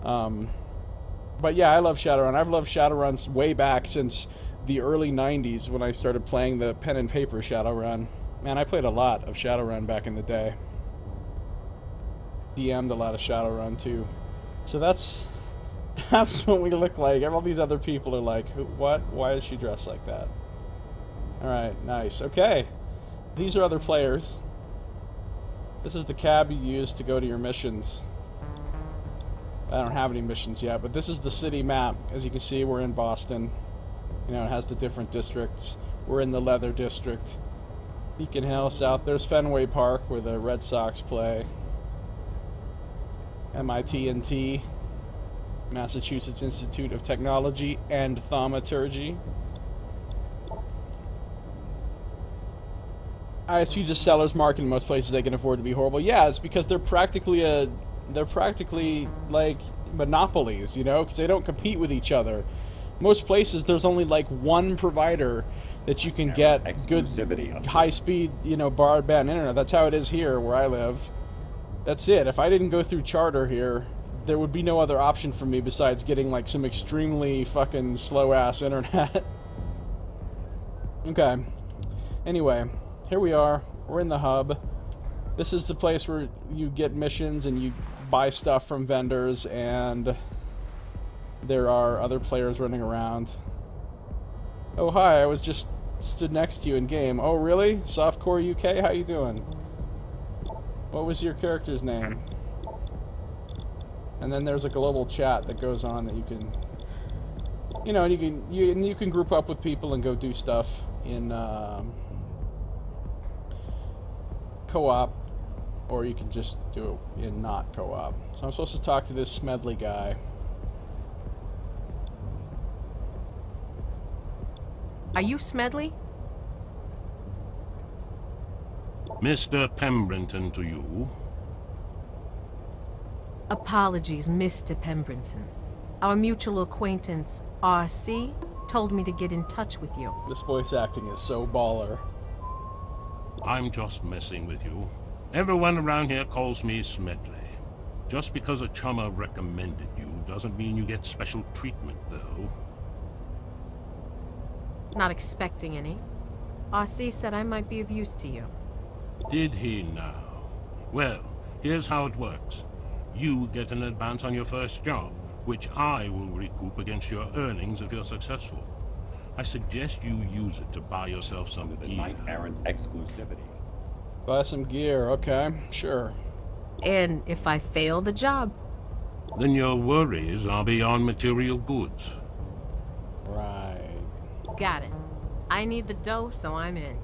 But yeah, I love Shadowrun. I've loved Shadowruns way back since the early 90s when I started playing the pen and paper Shadowrun. Man, I played a lot of Shadowrun back in the day. DM'd a lot of Shadowrun too. So that's what we look like. All these other people are like, what? Why is she dressed like that? Alright, nice. Okay. These are other players. This is the cab you use to go to your missions. I don't have any missions yet, but this is the city map. As you can see, we're in Boston. You know, it has the different districts. We're in the Leather District. Beacon Hill, South. There's Fenway Park, where the Red Sox play. MIT&T, Massachusetts Institute of Technology and Thaumaturgy. ISP's a seller's market in most places they can afford to be horrible. Yeah, it's because they're practically like monopolies, you know, because they don't compete with each other. Most places there's only like one provider that you can get good high-speed, you know, broadband internet. That's how it is here where I live. That's it. If I didn't go through Charter here, there would be no other option for me besides getting like some extremely fucking slow-ass internet. Okay. Anyway, here we are. We're in the hub. This is the place where you get missions and you buy stuff from vendors, and there are other players running around. Oh, hi. I was just stood next to you in game. Oh, really? Softcore UK? How you doing? What was your character's name? And then there's a global chat that goes on that you can, you know, and you can group up with people and go do stuff in co-op, or you can just do it in not co-op. So I'm supposed to talk to this Smedley guy. Are you Smedley? Mr. Pemberton to you. Apologies, Mr. Pemberton. Our mutual acquaintance, RC, told me to get in touch with you. This voice acting is so baller. I'm just messing with you. Everyone around here calls me Smedley. Just because a chummer recommended you doesn't mean you get special treatment, though. Not expecting any. RC said I might be of use to you. Did he now? Well, here's how it works. You get an advance on your first job, which I will recoup against your earnings if you're successful. I suggest you use it to buy yourself some The gear. knight-errant exclusivity. Buy some gear, okay, sure. And if I fail the job? Then your worries are beyond material goods. Right. Got it. I need the dough, so I'm in.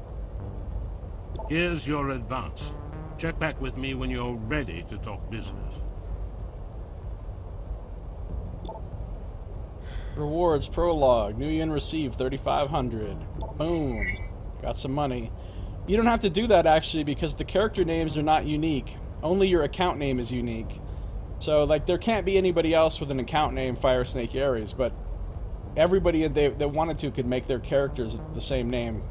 Here's your advance. Check back with me when you're ready to talk business. Rewards prologue. New yen received 3,500. Boom. Got some money. You don't have to do that actually because the character names are not unique. Only your account name is unique. So like there can't be anybody else with an account name Fire Snake Ares, but everybody that wanted to could make their characters the same name.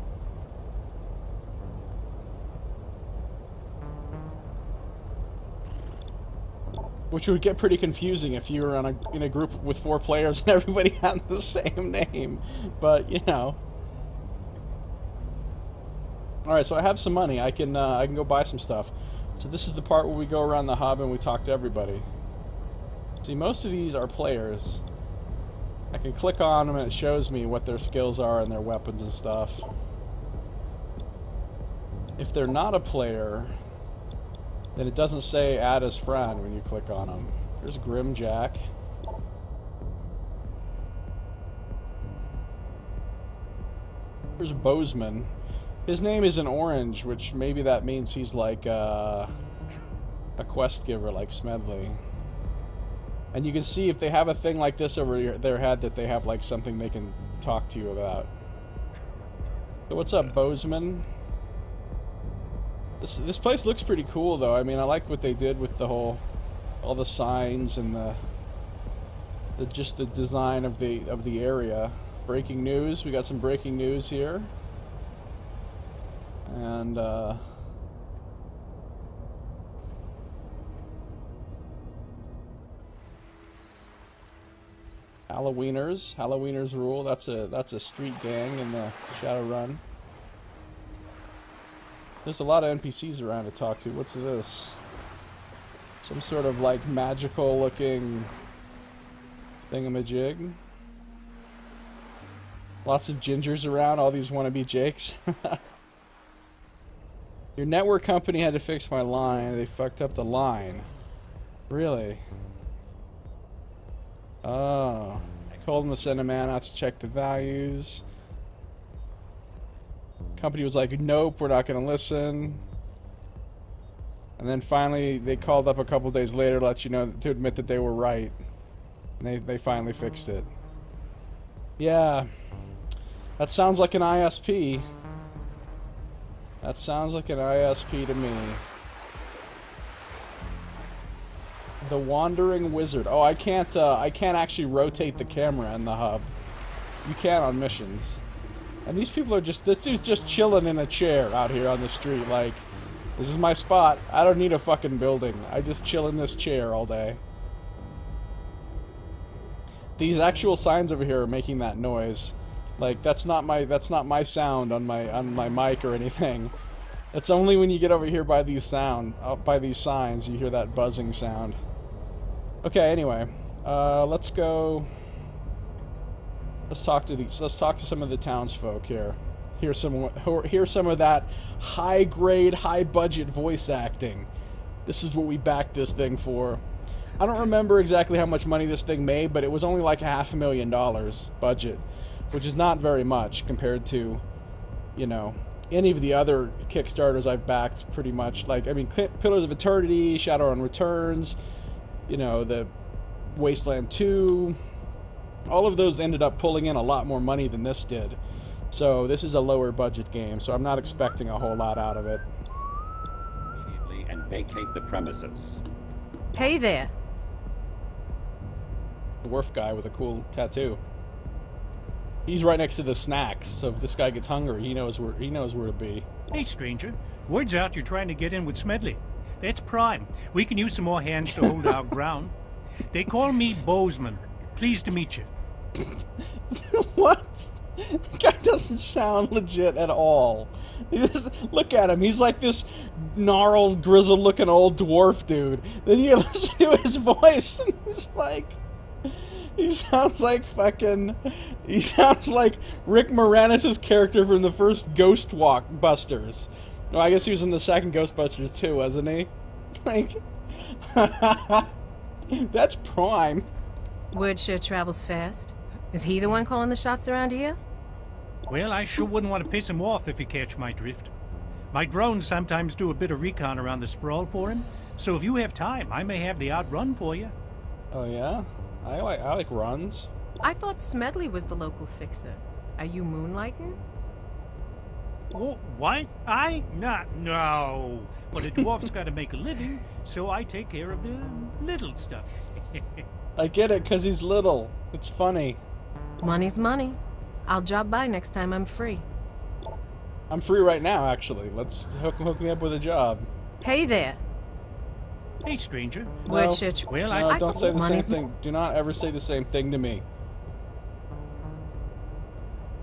Which would get pretty confusing if you were in a group with 4 players and everybody had the same name. But, you know. Alright, so I have some money. I can go buy some stuff. So this is the part where we go around the hub and we talk to everybody. See, most of these are players. I can click on them and it shows me what their skills are and their weapons and stuff. If they're not a player, then it doesn't say add as friend when you click on them. Here's Grimjack. Here's Bozeman. His name is in orange, which maybe that means he's like a quest giver like Smedley. And you can see if they have a thing like this over their head that they have like something they can talk to you about. So what's up, Bozeman? This place looks pretty cool though. I mean, I like what they did with the all the signs and just the design of the area. Breaking news. We got some breaking news here. And Halloweeners rule. That's a street gang in the Shadowrun. There's a lot of NPCs around to talk to. What's this? Some sort of like magical looking thingamajig. Lots of gingers around, all these wannabe Jakes. Your network company had to fix my line. They fucked up the line. Really? Oh. Told them to send a man out to check the values. Company was like, nope, we're not going to listen. And then finally, they called up a couple days later to let you know, to admit that they were right. And they finally fixed it. Yeah. That sounds like an ISP. That sounds like an ISP to me. The Wandering Wizard. Oh, I can't actually rotate the camera in the hub. You can on missions. And these people are just, this dude's just chilling in a chair out here on the street, like, this is my spot. I don't need a fucking building. I just chill in this chair all day. These actual signs over here are making that noise. Like, that's not my sound on my mic or anything. It's only when you get over here by these signs you hear that buzzing sound. Okay, anyway, let's go. Let's talk to some of the townsfolk here. Here's some of that high-grade, high-budget voice acting. This is what we backed this thing for. I don't remember exactly how much money this thing made, but it was only like $500,000 budget, which is not very much compared to, you know, any of the other Kickstarters I've backed, pretty much. Like, I mean, Pillars of Eternity, Shadowrun Returns, you know, the Wasteland 2... all of those ended up pulling in a lot more money than this did. So this is a lower budget game, so I'm not expecting a whole lot out of it. Immediately and vacate the premises. Hey there. The dwarf guy with a cool tattoo. He's right next to the snacks, so if this guy gets hungry, he knows where to be. Hey, stranger. Word's out you're trying to get in with Smedley. That's prime. We can use some more hands to hold our ground. They call me Bozeman. Pleased to meet you. What? That guy doesn't sound legit at all. Look at him. He's like this gnarled, grizzled-looking old dwarf dude. Then you listen to his voice, and he's like... He sounds like Rick Moranis' character from the first Ghostbusters. Oh, I guess he was in the second Ghostbusters too, wasn't he? Like... That's prime. Word sure travels fast. Is he the one calling the shots around here? Well, I sure wouldn't want to piss him off if you catch my drift. My drones sometimes do a bit of recon around the sprawl for him, so if you have time, I may have the odd run for you. Oh yeah? I like runs. I thought Smedley was the local fixer. Are you moonlighting? Oh, what? No. But a dwarf's got to make a living, so I take care of the little stuff. I get it, 'cause he's little. It's funny. Money's money. I'll drop by next time I'm free. I'm free right now, actually. Let's hook me up with a job. Hey there. Hey, stranger. Word sure Well, no, I don't thought say the same money's thing. Do not ever say the same thing to me.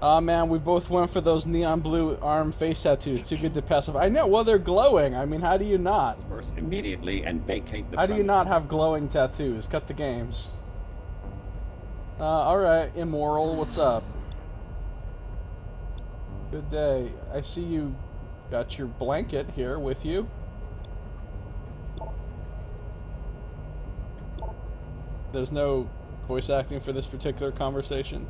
Aw, man, we both went for those neon blue arm face tattoos. Too good to pass up. I know, well, they're glowing. I mean, how do you not? Disperse immediately and vacate the How do you premises. not have glowing tattoos? Cut the games. Alright, Immoral, what's up? Good day. I see you got your blanket here with you. There's no voice acting for this particular conversation.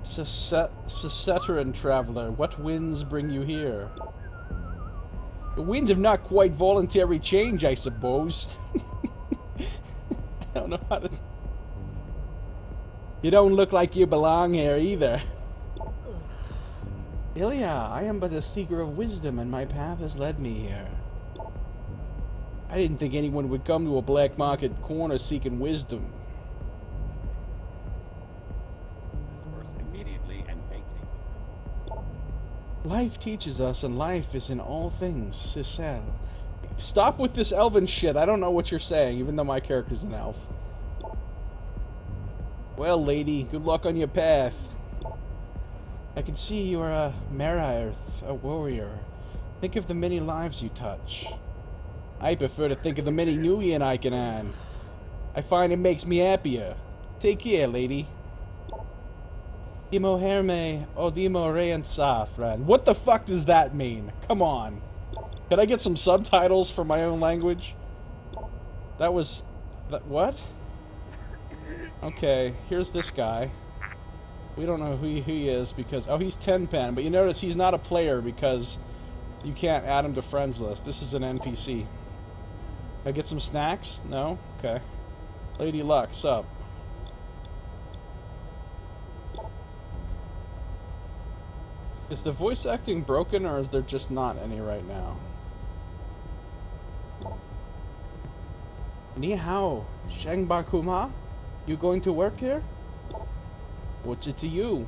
Shadowrun Traveler, what winds bring you here? The winds of not quite voluntary change, I suppose. I don't know how to... You don't look like you belong here, either. Ilya, I am but a seeker of wisdom, and my path has led me here. I didn't think anyone would come to a black market corner seeking wisdom. Disperse immediately and vacate. Life teaches us, and life is in all things, Cicel. Stop with this elven shit. I don't know what you're saying, even though my character's an elf. Well, lady, good luck on your path. I can see you are a Maraearth, a warrior. Think of the many lives you touch. I prefer to think of the many Nuyen I can earn. I find it makes me happier. Take care, lady. Dimo Herme Odimo Reansa, friend. What the fuck does that mean? Come on. Can I get some subtitles for my own language? That was... what? Okay, here's this guy. We don't know who he is because... oh, he's Tenpen, but you notice he's not a player because you can't add him to friends list. This is an NPC. Can I get some snacks? No? Okay. Lady Luck, sup? Is the voice acting broken or is there just not any right now? Ni hao, Shengba Kuma? You going to work here? What's it to you?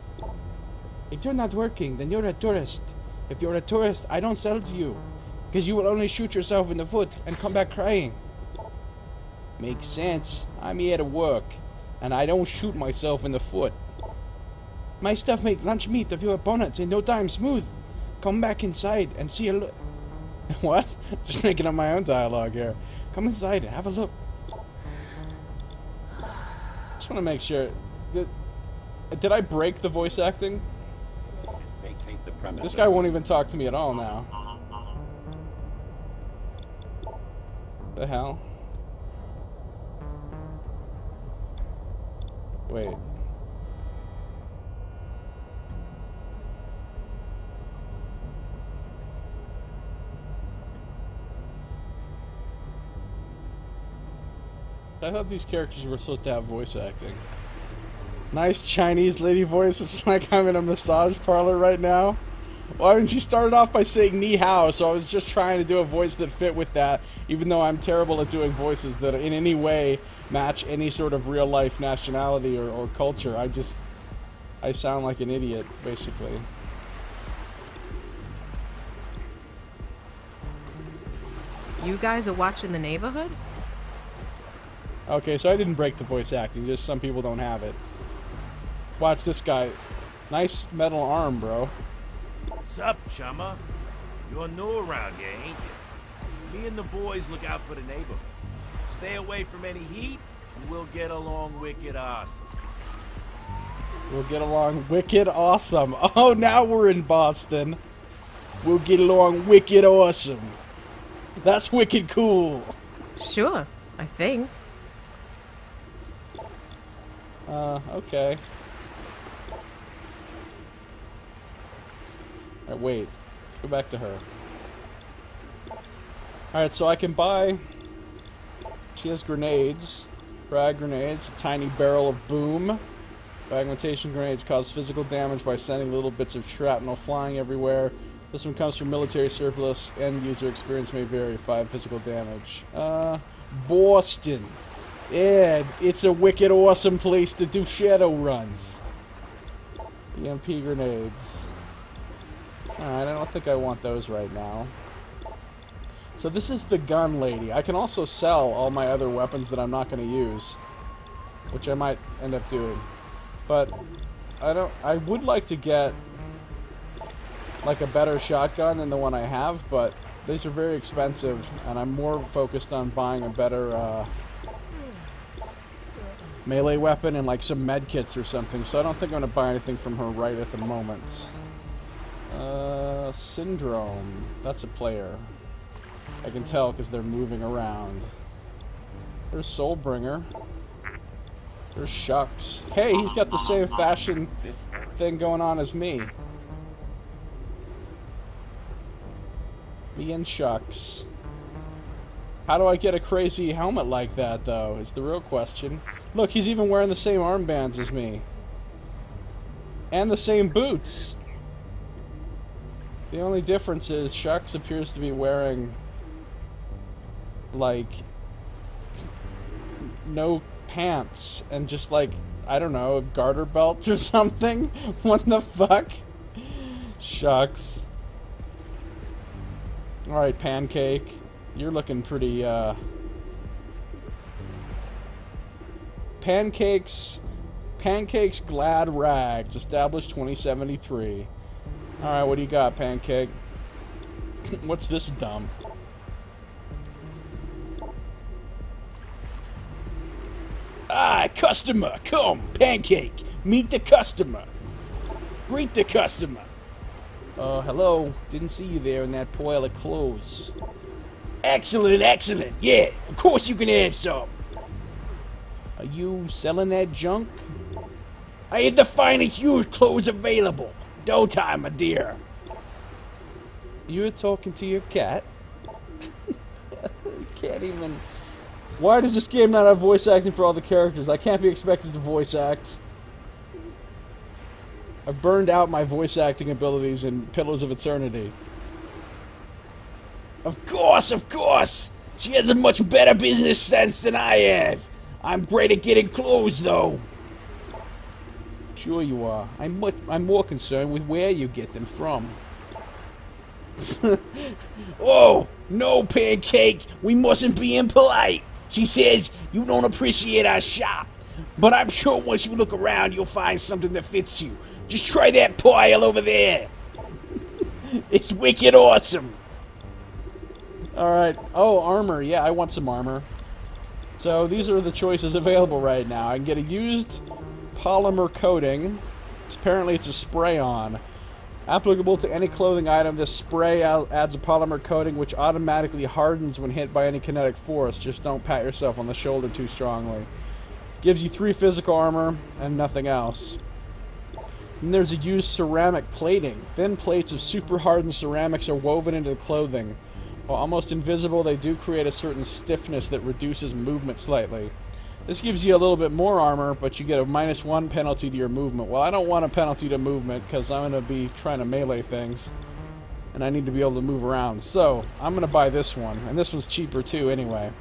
If you're not working, then you're a tourist. If you're a tourist, I don't sell to you. Because you will only shoot yourself in the foot and come back crying. Makes sense. I'm here to work. And I don't shoot myself in the foot. My stuff make lunch meat of your opponents in no time smooth. Come back inside and see a look. What? Just making up my own dialogue here. Come inside and have a look. Just want to make sure. Did I break the voice acting? Vacate the premises. This guy won't even talk to me at all now. The hell? Wait. I thought these characters were supposed to have voice acting. Nice Chinese lady voice. It's like I'm in a massage parlor right now. Well, I mean, she started off by saying ni hao, so I was just trying to do a voice that fit with that, even though I'm terrible at doing voices that in any way match any sort of real life nationality or culture. I sound like an idiot, basically. You guys are watching the neighborhood? Okay, so I didn't break the voice acting, just some people don't have it. Watch this guy. Nice metal arm, bro. Sup, chumma? You're new around here, ain't you? Me and the boys look out for the neighborhood. Stay away from any heat, and we'll get along wicked awesome. We'll get along wicked awesome. Oh, now we're in Boston. We'll get along wicked awesome. That's wicked cool. Sure, I think. Okay. Alright, wait. Let's go back to her. Alright, so I can buy... She has grenades. Frag grenades. A tiny barrel of boom. Fragmentation grenades cause physical damage by sending little bits of shrapnel flying everywhere. This one comes from military surplus. End user experience may vary. 5 physical damage. Boston. Yeah, it's a wicked awesome place to do shadow runs. EMP grenades. Alright, I don't think I want those right now. So this is the gun lady. I can also sell all my other weapons that I'm not going to use, which I might end up doing. But I would like to get like a better shotgun than the one I have, but these are very expensive and I'm more focused on buying a better melee weapon and like some med kits or something, so I don't think I'm going to buy anything from her right at the moment. Syndrome. That's a player. I can tell because they're moving around. There's Soulbringer. There's Shucks. Hey, he's got the same fashion thing going on as me. Me and Shucks. How do I get a crazy helmet like that, though, is the real question. Look, he's even wearing the same armbands as me. And the same boots. The only difference is Shucks appears to be wearing, like, no pants and just, like, I don't know, a garter belt or something? What the fuck? Shucks. Alright, Pancake. You're looking pretty, Pancake Pancake's Glad Rags, established 2073. Alright, what do you got, Pancake? What's this dumb? Ah, customer, come, Pancake, meet the customer. Greet the customer. Hello, didn't see you there in that pile of clothes. Excellent, excellent, yeah, of course you can have some. Are you selling that junk? I had the finest used clothes available. Don't I, my dear? You're talking to your cat? Can't even... Why does this game not have voice acting for all the characters? I can't be expected to voice act. I've burned out my voice acting abilities in Pillars of Eternity. Of course, of course! She has a much better business sense than I have. I'm great at getting clothes, though. Sure you are. I'm more concerned with where you get them from. Oh, no, Pancake! We mustn't be impolite! She says you don't appreciate our shop. But I'm sure once you look around, you'll find something that fits you. Just try that pile over there. It's wicked awesome. Alright. Oh, armor. Yeah, I want some armor. So these are the choices available right now. I can get a used polymer coating. Apparently it's a spray-on. Applicable to any clothing item, this spray adds a polymer coating which automatically hardens when hit by any kinetic force. Just don't pat yourself on the shoulder too strongly. Gives you 3 physical armor and nothing else. And there's a used ceramic plating. Thin plates of super hardened ceramics are woven into the clothing. While almost invisible, they do create a certain stiffness that reduces movement slightly. This gives you a little bit more armor, but you get a -1 penalty to your movement. Well, I don't want a penalty to movement, because I'm going to be trying to melee things. And I need to be able to move around. So, I'm going to buy this one. And this one's cheaper too, anyway.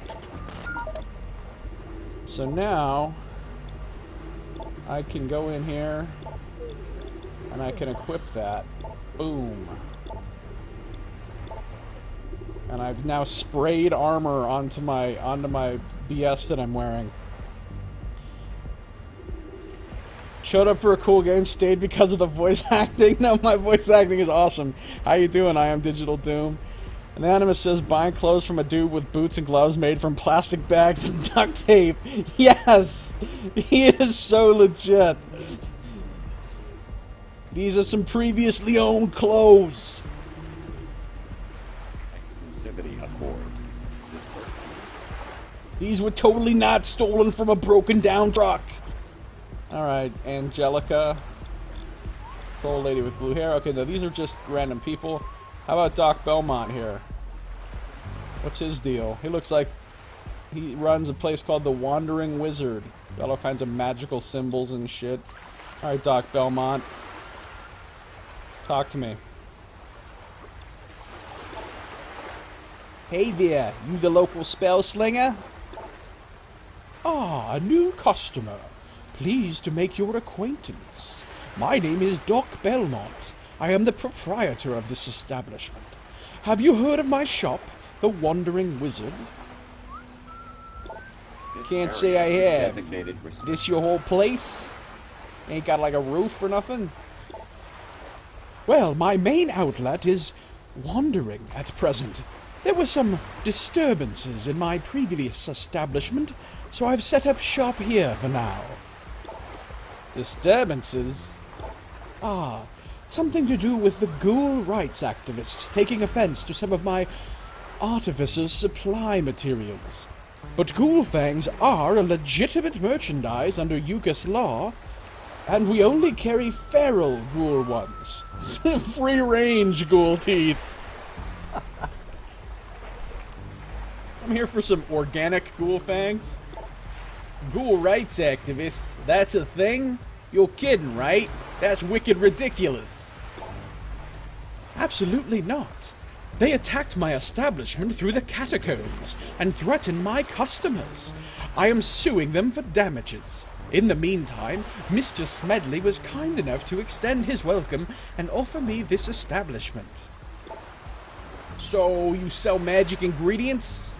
So now, I can go in here, and I can equip that. Boom. And I've now sprayed armor onto my BS that I'm wearing. Showed up for a cool game, stayed because of the voice acting. No, my voice acting is awesome. How you doing? I am Digital Doom. And the Animus says, buying clothes from a dude with boots and gloves made from plastic bags and duct tape. Yes! He is so legit. These are some previously owned clothes. Exclusivity accord. Dispersed. These were totally not stolen from a broken down truck. Alright, Angelica. Old lady with blue hair. Okay, no, these are just random people. How about Doc Belmont here? What's his deal? He looks like he runs a place called the Wandering Wizard. Got all kinds of magical symbols and shit. Alright, Doc Belmont. Talk to me. Hey there, you the local spell slinger? Ah, a new customer. Pleased to make your acquaintance. My name is Doc Belmont. I am the proprietor of this establishment. Have you heard of my shop, the Wandering Wizard? Can't say I have. This your whole place? Ain't got like a roof or nothing? Well, my main outlet is wandering at present. There were some disturbances in my previous establishment, so I've set up shop here for now. Disturbances? Ah, something to do with the ghoul rights activists taking offense to some of my artificer's supply materials. But ghoul fangs are a legitimate merchandise under UCAS law, and we only carry feral ghoul ones. Free-range ghoul teeth. I'm here for some organic ghoul fangs. Ghoul rights activists, that's a thing? You're kidding, right? That's wicked ridiculous. Absolutely not. They attacked my establishment through the catacombs and threatened my customers. I am suing them for damages. In the meantime, Mr. Smedley was kind enough to extend his welcome and offer me this establishment. So, you sell magic ingredients?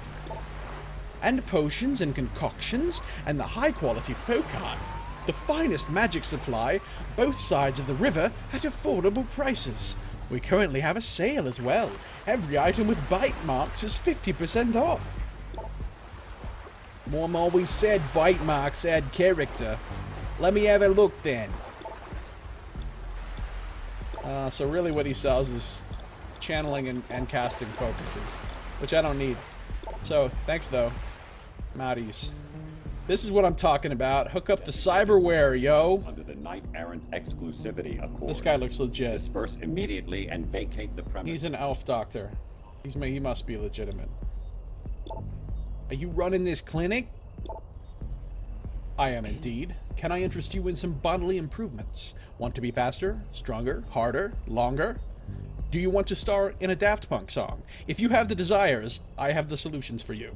And potions and concoctions, and the high-quality foci. The finest magic supply, both sides of the river at affordable prices. We currently have a sale as well. Every item with bite marks is 50% off. Mom always said bite marks add character. Let me have a look then. So really what he sells is channeling and casting focuses, which I don't need. So, thanks though. Mouties. This is what I'm talking about. Hook up the cyberware, yo. Under the Knight-Errant exclusivity accord. This guy looks legit. Disperse immediately and vacate the premises. He's an elf doctor. He must be legitimate. Are you running this clinic? I am indeed. Can I interest you in some bodily improvements? Want to be faster, stronger, harder, longer? Do you want to star in a Daft Punk song? If you have the desires, I have the solutions for you.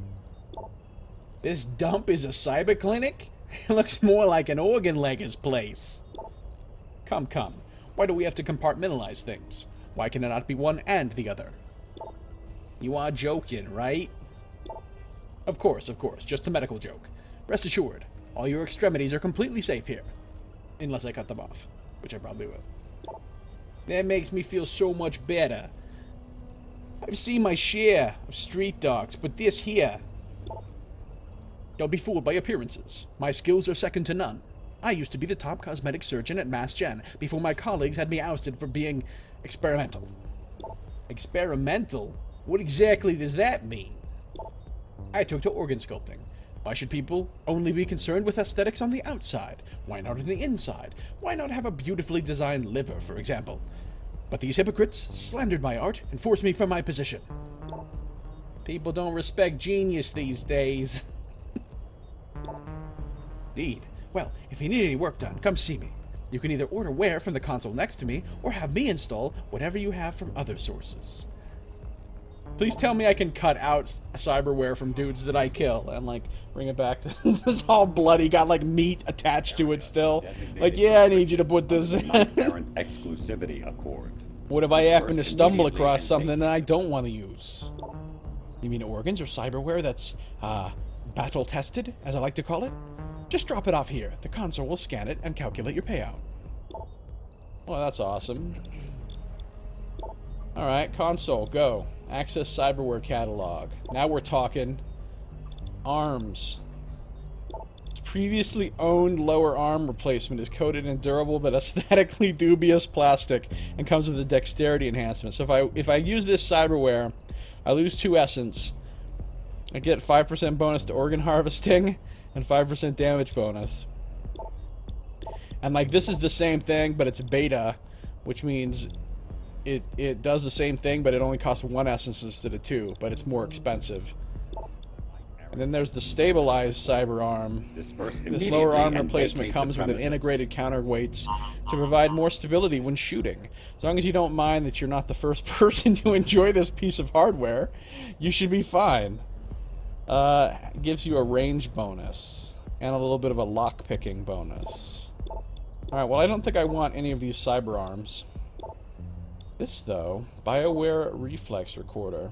This dump is a cyber clinic? It looks more like an organ legger's place. Come. Why do we have to compartmentalize things? Why can it not be one and the other? You are joking, right? Of course. Just a medical joke. Rest assured, all your extremities are completely safe here. Unless I cut them off, which I probably will. That makes me feel so much better. I've seen my share of street dogs, but this here... Don't be fooled by appearances. My skills are second to none. I used to be the top cosmetic surgeon at Mass Gen before my colleagues had me ousted for being experimental. Experimental? What exactly does that mean? I took to organ sculpting. Why should people only be concerned with aesthetics on the outside? Why not on the inside? Why not have a beautifully designed liver, for example? But these hypocrites slandered my art and forced me from my position. People don't respect genius these days. Indeed. Well, if you need any work done, come see me. You can either order ware from the console next to me, or have me install whatever you have from other sources. Please tell me I can cut out cyberware from dudes that I kill and, like, bring it back to this all bloody, got, like, meat attached to it still. Like, yeah, I need you to put this in. Exclusivity accord. What if I happen to stumble across something that I don't want to use? You mean organs or cyberware that's, battle-tested, as I like to call it? Just drop it off here. The console will scan it and calculate your payout. Well, that's awesome. Alright, console, go. Access cyberware catalog. Now we're talking. Arms. Previously owned lower arm replacement is coated in durable but aesthetically dubious plastic and comes with a dexterity enhancement. So if I use this cyberware, I lose 2 essence. I get 5% bonus to organ harvesting and 5% damage bonus. And like this is the same thing, but it's beta, which means it does the same thing, but it only costs 1 essence instead of 2, but it's more expensive. And then there's the stabilized cyber arm. This lower arm replacement comes with an integrated counterweights to provide more stability when shooting. As long as you don't mind that you're not the first person to enjoy this piece of hardware, you should be fine. Gives you a range bonus and a little bit of a lock-picking bonus. Alright, well I don't think I want any of these cyber arms. This though, BioWare Reflex Recorder.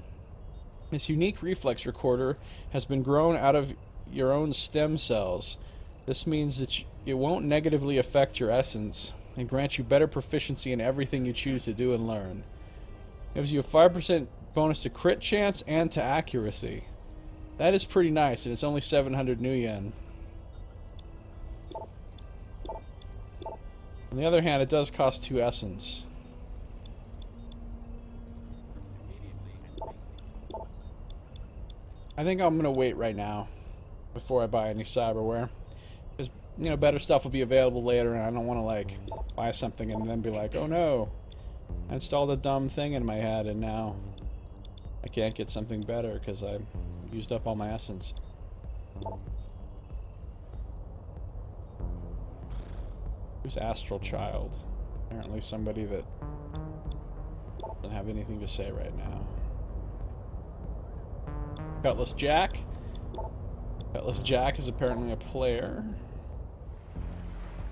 This unique reflex recorder has been grown out of your own stem cells. This means that it won't negatively affect your essence and grants you better proficiency in everything you choose to do and learn. Gives you a 5% bonus to crit chance and to accuracy. That is pretty nice, and it's only 700 new yen. On the other hand, it does cost 2 essence. I think I'm gonna wait right now before I buy any cyberware, because you know better stuff will be available later, and I don't want to like buy something and then be like, oh no, I installed a dumb thing in my head and now I can't get something better because I used up all my essence. Who's Astral Child? Apparently somebody that doesn't have anything to say right now. Cutlass Jack. Cutlass Jack is apparently a player.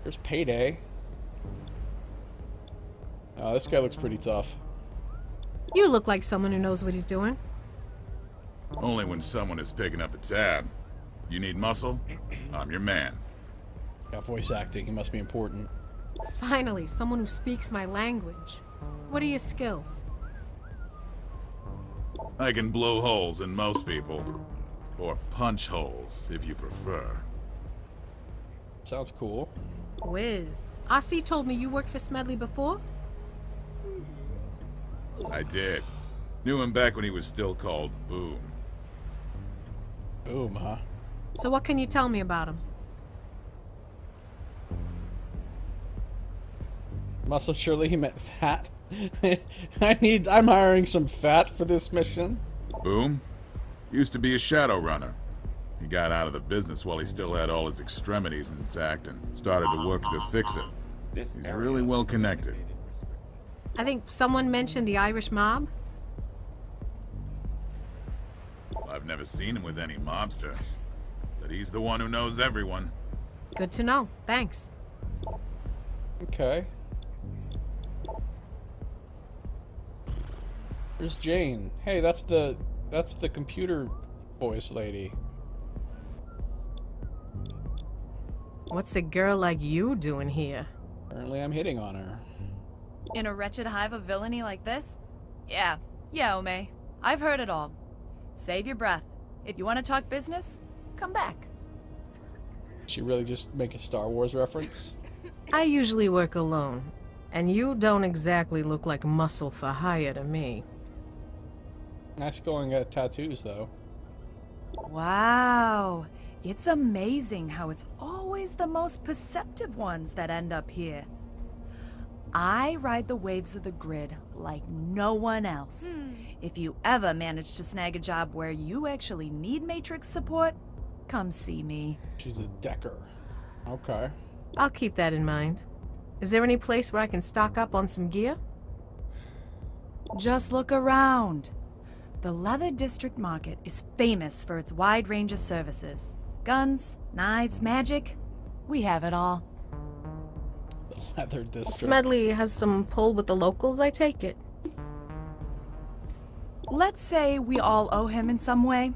There's Payday. Oh, this guy looks pretty tough. You look like someone who knows what he's doing. Only when someone is picking up the tab. You need muscle? I'm your man. Got voice acting. He must be important. Finally, someone who speaks my language. What are your skills? I can blow holes in most people. Or punch holes, if you prefer. Sounds cool. Whiz. RC told me you worked for Smedley before? I did. Knew him back when he was still called Boom. Boom, huh? So what can you tell me about him? Muscle, surely he meant fat. I'm hiring some fat for this mission. Boom? Used to be a Shadowrunner. He got out of the business while he still had all his extremities intact and started to work as a fixer. He's really well connected. I think someone mentioned the Irish mob. I've never seen him with any mobster, but he's the one who knows everyone. Good to know. Thanks. Okay. There's Jane. Hey, that's the computer voice lady. What's a girl like you doing here? Apparently I'm hitting on her. In a wretched hive of villainy like this? Yeah, Ome. I've heard it all. Save your breath. If you want to talk business, come back. She really just make a Star Wars reference? I usually work alone, and you don't exactly look like muscle for hire to me. Nice going at tattoos, though. Wow. It's amazing how it's always the most perceptive ones that end up here. I ride the waves of the grid like no one else. If you ever manage to snag a job where you actually need Matrix support, come see me. She's a decker. Okay. I'll keep that in mind. Is there any place where I can stock up on some gear? Just look around. The Leather District Market is famous for its wide range of services. Guns, knives, magic. We have it all. The Leather District. Smedley has some pull with the locals, I take it. Let's say we all owe him in some way,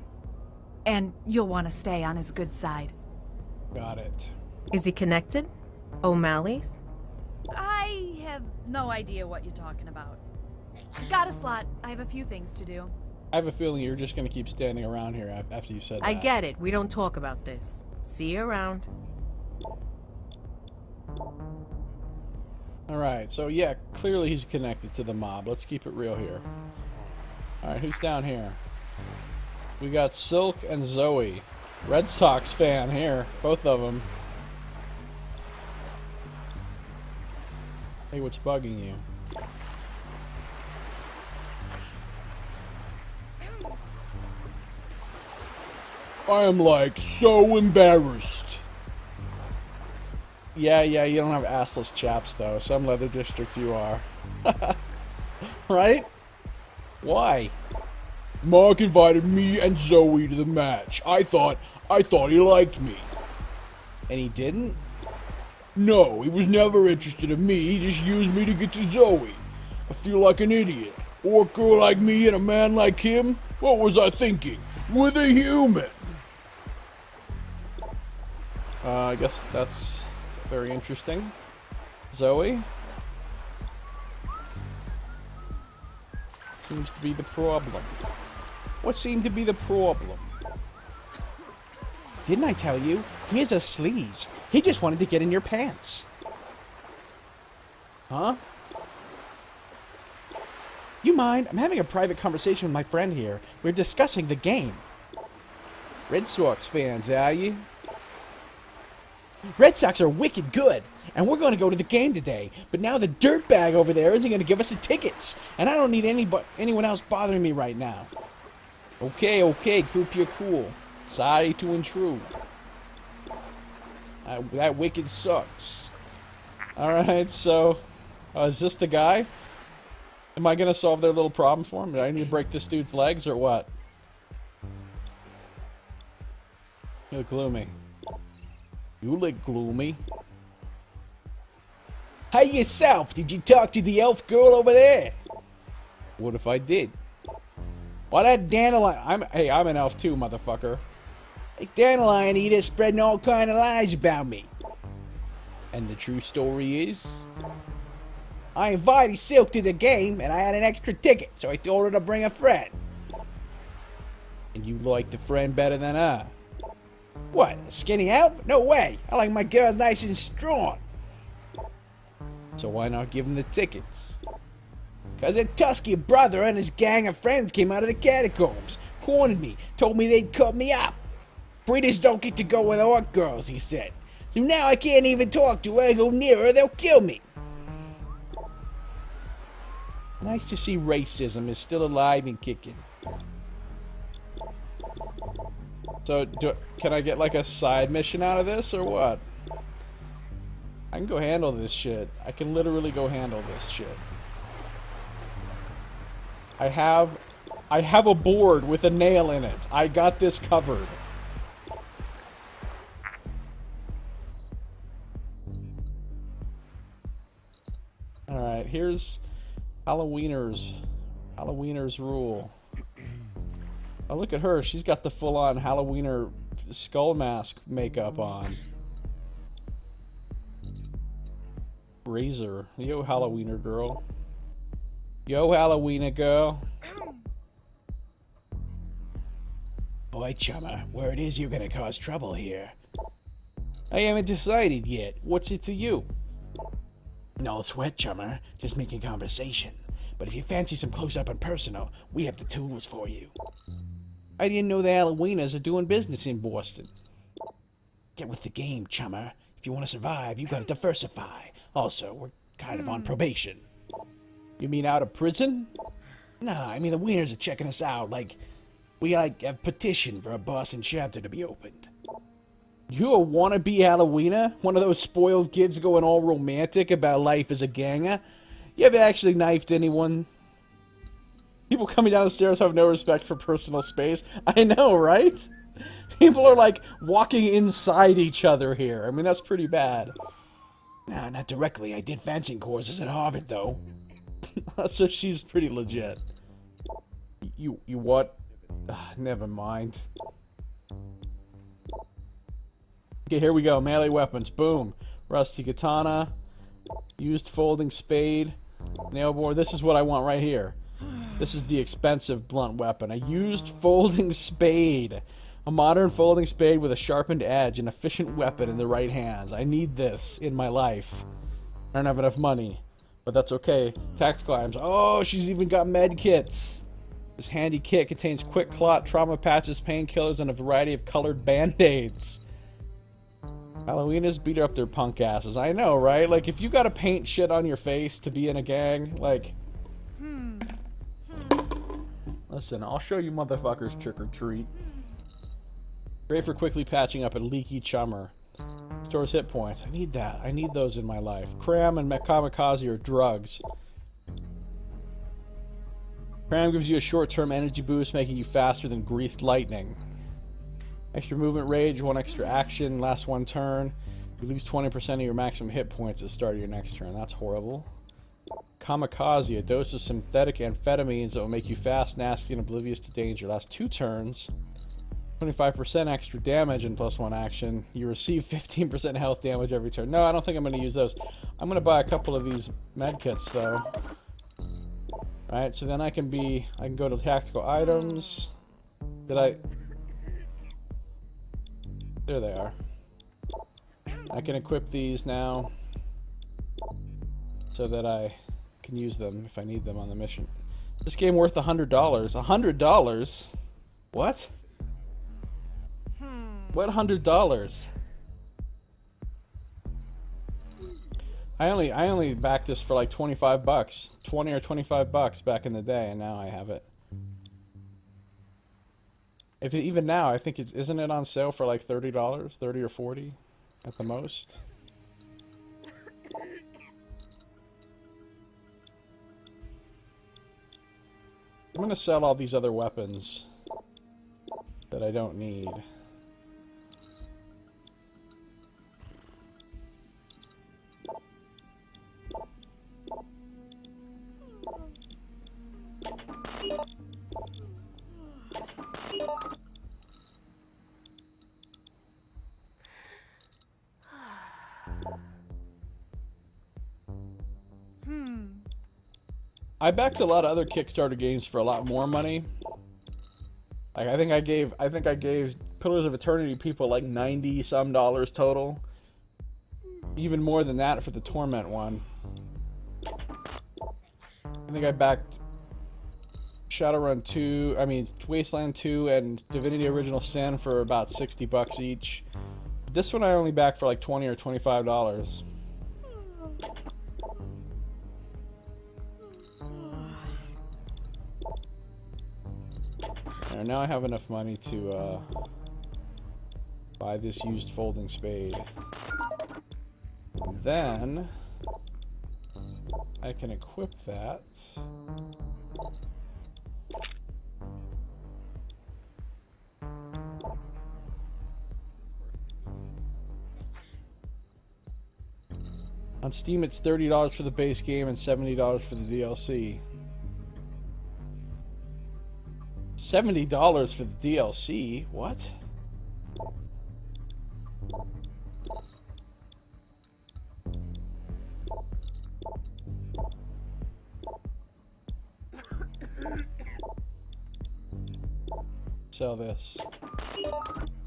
and you'll want to stay on his good side. Got it. Is he connected? O'Malley's? I have no idea what you're talking about. Got a slot. I have a few things to do. I have a feeling you're just going to keep standing around here after you said that. I get it. We don't talk about this. See you around. Alright, so yeah, clearly he's connected to the mob. Let's keep it real here. Alright, who's down here? We got Silk and Zoe. Red Sox fan here. Both of them. Hey, what's bugging you? I am like so embarrassed. Yeah, you don't have assless chaps though. Some Leather District you are. Right? Why? Mark invited me and Zoe to the match. I thought he liked me. And he didn't? No, he was never interested in me. He just used me to get to Zoe. I feel like an idiot. Or a girl like me and a man like him? What was I thinking? With a human. I guess that's very interesting. Zoe? Seems to be the problem. What seemed to be the problem? Didn't I tell you? He's a sleaze. He just wanted to get in your pants. Huh? You mind? I'm having a private conversation with my friend here. We're discussing the game. Red Sox fans, are you? Red Sox are wicked good, and we're going to go to the game today. But now the dirtbag over there isn't going to give us the tickets, and I don't need anyone else bothering me right now. Okay, Coop, you're cool. Sorry to intrude. That wicked sucks. Alright, so... is this the guy? Am I going to solve their little problem for him? Do I need to break this dude's legs, or what? You look gloomy. You look gloomy. Hey yourself, did you talk to the elf girl over there? What if I did? Why that dandelion... I'm an elf too, motherfucker. Hey, dandelion eater spreading all kind of lies about me. And the true story is? I invited Silk to the game, and I had an extra ticket, so I told her to bring a friend. And you like the friend better than her? What, a skinny elf? No way! I like my girls nice and strong. So why not give him the tickets? Cause a Tusky brother and his gang of friends came out of the catacombs, cornered me, told me they'd cut me up. Breeders don't get to go with orc girls, he said. So now I can't even talk to her, go near her, they'll kill me. Nice to see racism is still alive and kicking. So, can I get like a side mission out of this, or what? I can go handle this shit. I can literally go handle this shit. I have a board with a nail in it. I got this covered. Alright, here's Halloweeners rule. Oh, look at her. She's got the full-on Halloweener skull mask makeup on. Razor. Yo, Halloweener girl. Yo, Halloweener girl. Boy, chummer, word is you're gonna cause trouble here. I haven't decided yet. What's it to you? No sweat, chummer. Just making conversation. But if you fancy some close-up and personal, we have the tools for you. I didn't know the Halloweeners are doing business in Boston. Get with the game, chummer. If you want to survive, you gotta diversify. Also, we're kind of on probation. You mean out of prison? Nah, I mean the Wieners are checking us out, like, we like a petition for a Boston chapter to be opened. You a wannabe Halloweener? One of those spoiled kids going all romantic about life as a ganger? You ever actually knifed anyone? People coming down the stairs have no respect for personal space. I know, right? People are like walking inside each other here. I mean, that's pretty bad. Nah, not directly. I did fencing courses at Harvard, though. So she's pretty legit. You what? Never mind. Okay, here we go. Melee weapons. Boom. Rusty katana. Used folding spade. Nail board. This is what I want right here. This is the expensive blunt weapon. A used folding spade. A modern folding spade with a sharpened edge. An efficient weapon in the right hands. I need this in my life. I don't have enough money. But that's okay. Tactical items. Oh, she's even got med kits. This handy kit contains quick clot, trauma patches, painkillers, and a variety of colored band-aids. Halloweeners beat up their punk asses. I know, right? Like, if you gotta paint shit on your face to be in a gang, like... Listen, I'll show you motherfuckers trick or treat. Great for quickly patching up a leaky chummer. Stores hit points. I need that. I need those in my life. Cram and kamikaze are drugs. Cram gives you a short-term energy boost, making you faster than greased lightning. Extra movement rage, one extra action, lasts one turn. You lose 20% of your maximum hit points at the start of your next turn. That's horrible. Kamikaze, a dose of synthetic amphetamines that will make you fast, nasty, and oblivious to danger. Lasts 2 turns. 25% extra damage and +1 action. You receive 15% health damage every turn. No, I don't think I'm going to use those. I'm going to buy a couple of these medkits, though. Alright, so then I can go to tactical items. There they are. I can equip these now so that I can use them if I need them on the mission. This game worth $100. $100? What? What $100? I only backed this for like 25 bucks, 20 or 25 bucks back in the day, and now I have it. Even now, I think isn't it on sale for like $30, 30 or 40 at the most? I'm gonna sell all these other weapons that I don't need. I backed a lot of other Kickstarter games for a lot more money. Like I think I gave Pillars of Eternity people like $90 some total. Even more than that for the Torment one. I think I backed Shadowrun 2, Wasteland 2 and Divinity Original Sin for about $60 each. This one I only backed for like $20 or $25. And now I have enough money to buy this used folding spade. And then I can equip that. On Steam, it's $30 for the base game and $70 for the DLC. $70 for the DLC? What? Sell this.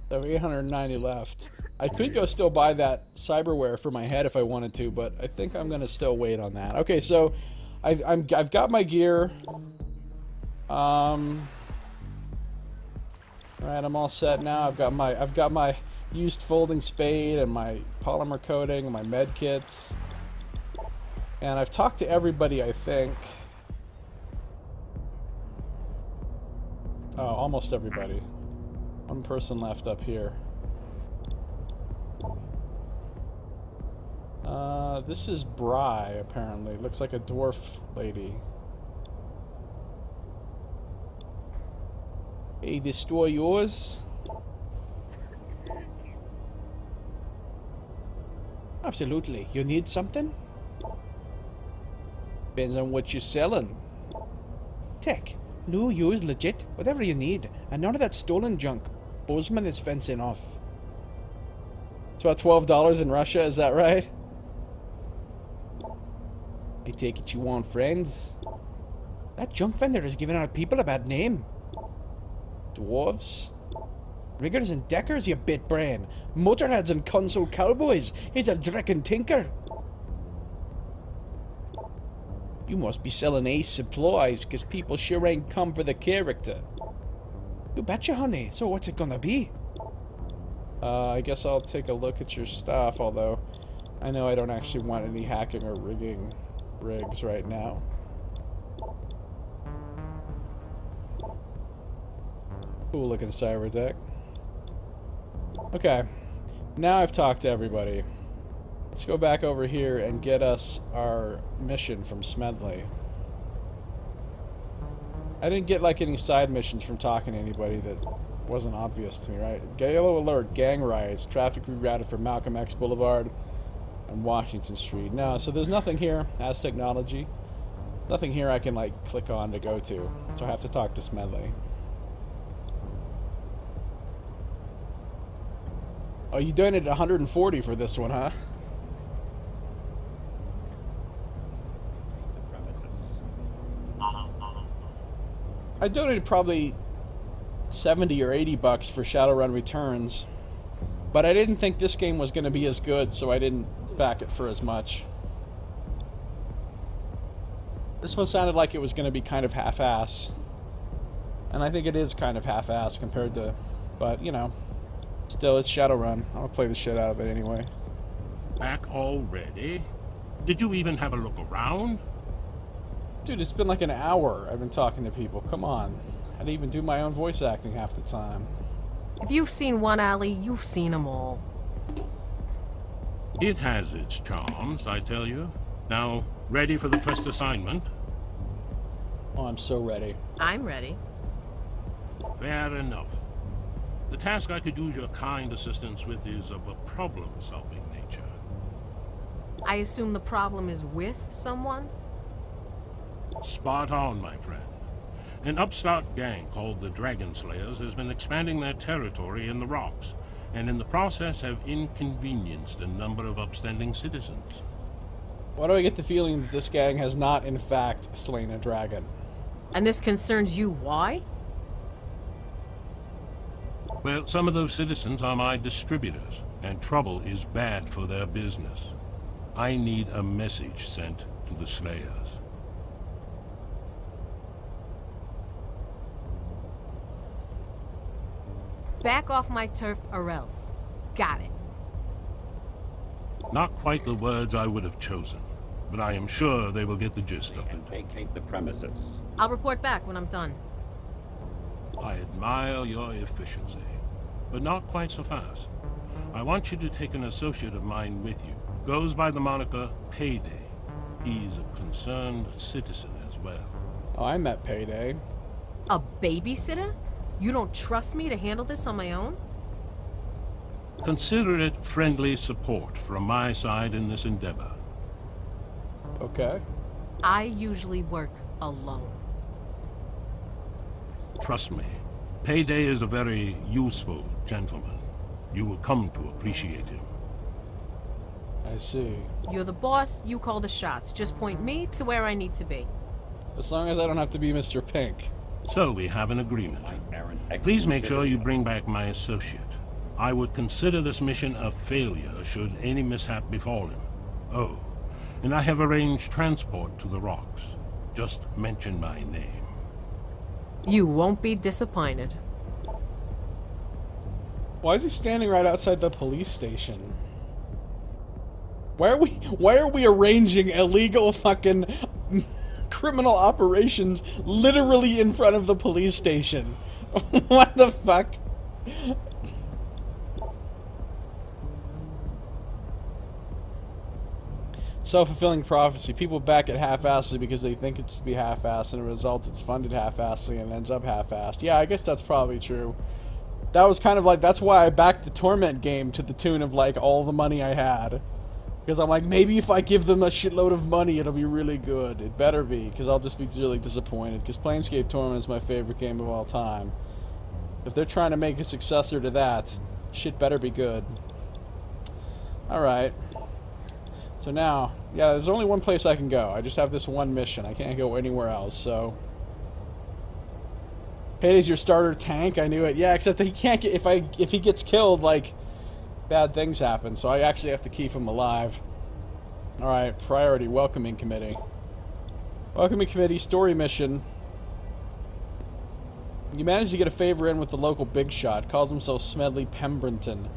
So 890 left. I could go still buy that cyberware for my head if I wanted to, but I think I'm gonna still wait on that. Okay, so I've got my gear. Alright, I'm all set now. I've got my used folding spade and my polymer coating and my med kits. And I've talked to everybody, I think. Oh, almost everybody. One person left up here. This is Bry, apparently. Looks like a dwarf lady. Hey, this store yours? Absolutely. You need something? Depends on what you're selling. Tech. No, yours legit. Whatever you need. And none of that stolen junk. Bozeman is fencing off. It's about $12 in Russia, is that right? I take it you want friends? That junk vendor is giving our people a bad name. Dwarves? Riggers and deckers, you bit brain. Motorheads and console cowboys. He's a dreckin' tinker. You must be selling ace supplies, cause people sure ain't come for the character. You betcha, honey. So what's it gonna be? I guess I'll take a look at your stuff, although I know I don't actually want any hacking or rigging rigs right now. Cool looking cyber deck. Okay, now I've talked to everybody. Let's go back over here and get us our mission from Smedley. I didn't get like any side missions from talking to anybody that wasn't obvious to me, right? Yellow alert, gang riots, traffic rerouted for Malcolm X Boulevard and Washington Street. No, so there's nothing here, as technology. Nothing here I can like click on to go to. So I have to talk to Smedley. Oh, you donated 140 for this one, huh? I donated probably 70 or 80 bucks for Shadowrun Returns, but I didn't think this game was going to be as good, so I didn't back it for as much. This one sounded like it was going to be kind of half-ass, and I think it is kind of half-ass compared to, but you know, still it's Shadowrun. I'll play the shit out of it anyway. Back already? Did you even have a look around? Dude, it's been like an hour I've been talking to people. Come on. I didn't even do my own voice acting half the time. If you've seen one alley, you've seen them all. It has its charms, I tell you. Now, ready for the first assignment? Oh, I'm so ready. I'm ready. Fair enough. The task I could use your kind assistance with is of a problem-solving nature. I assume the problem is with someone? Spot on, my friend. An upstart gang called the Dragon Slayers has been expanding their territory in the rocks, and in the process have inconvenienced a number of upstanding citizens. Why do I get the feeling that this gang has not, in fact, slain a dragon? And this concerns you, why? Well, some of those citizens are my distributors, and trouble is bad for their business. I need a message sent to the Slayers. Back off my turf or else. Got it. Not quite the words I would have chosen, but I am sure they will get the gist of it. And vacate the premises. I'll report back when I'm done. I admire your efficiency, but not quite so fast. I want you to take an associate of mine with you. Goes by the moniker Payday. He's a concerned citizen as well. Oh, I met Payday. A babysitter? You don't trust me to handle this on my own? Consider it friendly support from my side in this endeavor. Okay. I usually work alone. Trust me, Payday is a very useful gentleman. You will come to appreciate him. I see. You're the boss, you call the shots. Just point me to where I need to be. As long as I don't have to be Mr. Pink. So we have an agreement. Please make sure you bring back my associate. I would consider this mission a failure should any mishap befall him. Oh, and I have arranged transport to the rocks. Just mention my name. You won't be disappointed. Why is he standing right outside the police station? Why are we arranging illegal fucking criminal operations literally in front of the police station? What the fuck? Self-fulfilling prophecy. People back it half-assedly because they think it's to be half-assed, and as a result it's funded half-assedly and ends up half-assed. Yeah, I guess that's probably true. That was kind of like, that's why I backed the Torment game to the tune of like all the money I had. Because I'm like, maybe if I give them a shitload of money, it'll be really good. It better be, because I'll just be really disappointed. Because Planescape Torment is my favorite game of all time. If they're trying to make a successor to that, shit better be good. Alright. So now, yeah, there's only one place I can go. I just have this one mission. I can't go anywhere else, so... Payday's your starter tank, I knew it. Yeah, except that he can't get... If he gets killed, like... bad things happen, so I actually have to keep him alive. Alright, priority, welcoming committee. Welcoming committee, story mission. You managed to get a favor in with the local big shot, calls himself Smedley Pemberton.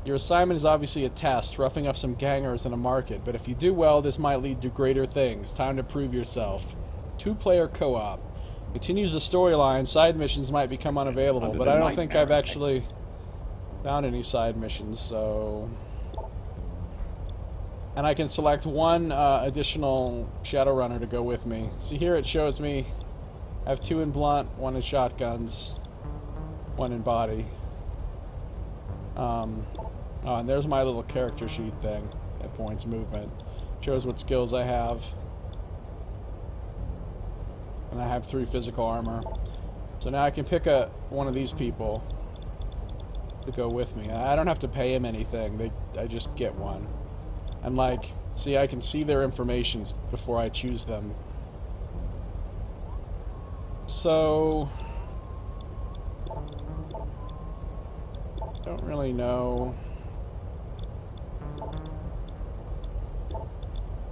Your assignment is obviously a test, roughing up some gangers in a market, but if you do well, this might lead to greater things. Time to prove yourself. 2-player co-op. Continues the storyline, side missions might become unavailable, but I don't think I've actually found any side missions, so... And I can select one additional Shadowrunner to go with me. See here it shows me I have 2 in blunt, 1 in shotguns, 1 in body. Oh, and there's my little character sheet thing. Hit points, movement. Shows what skills I have. And I have 3 physical armor. So now I can pick one of these people to go with me. I don't have to pay him anything. I just get one. And like, see, I can see their information before I choose them. So... don't really know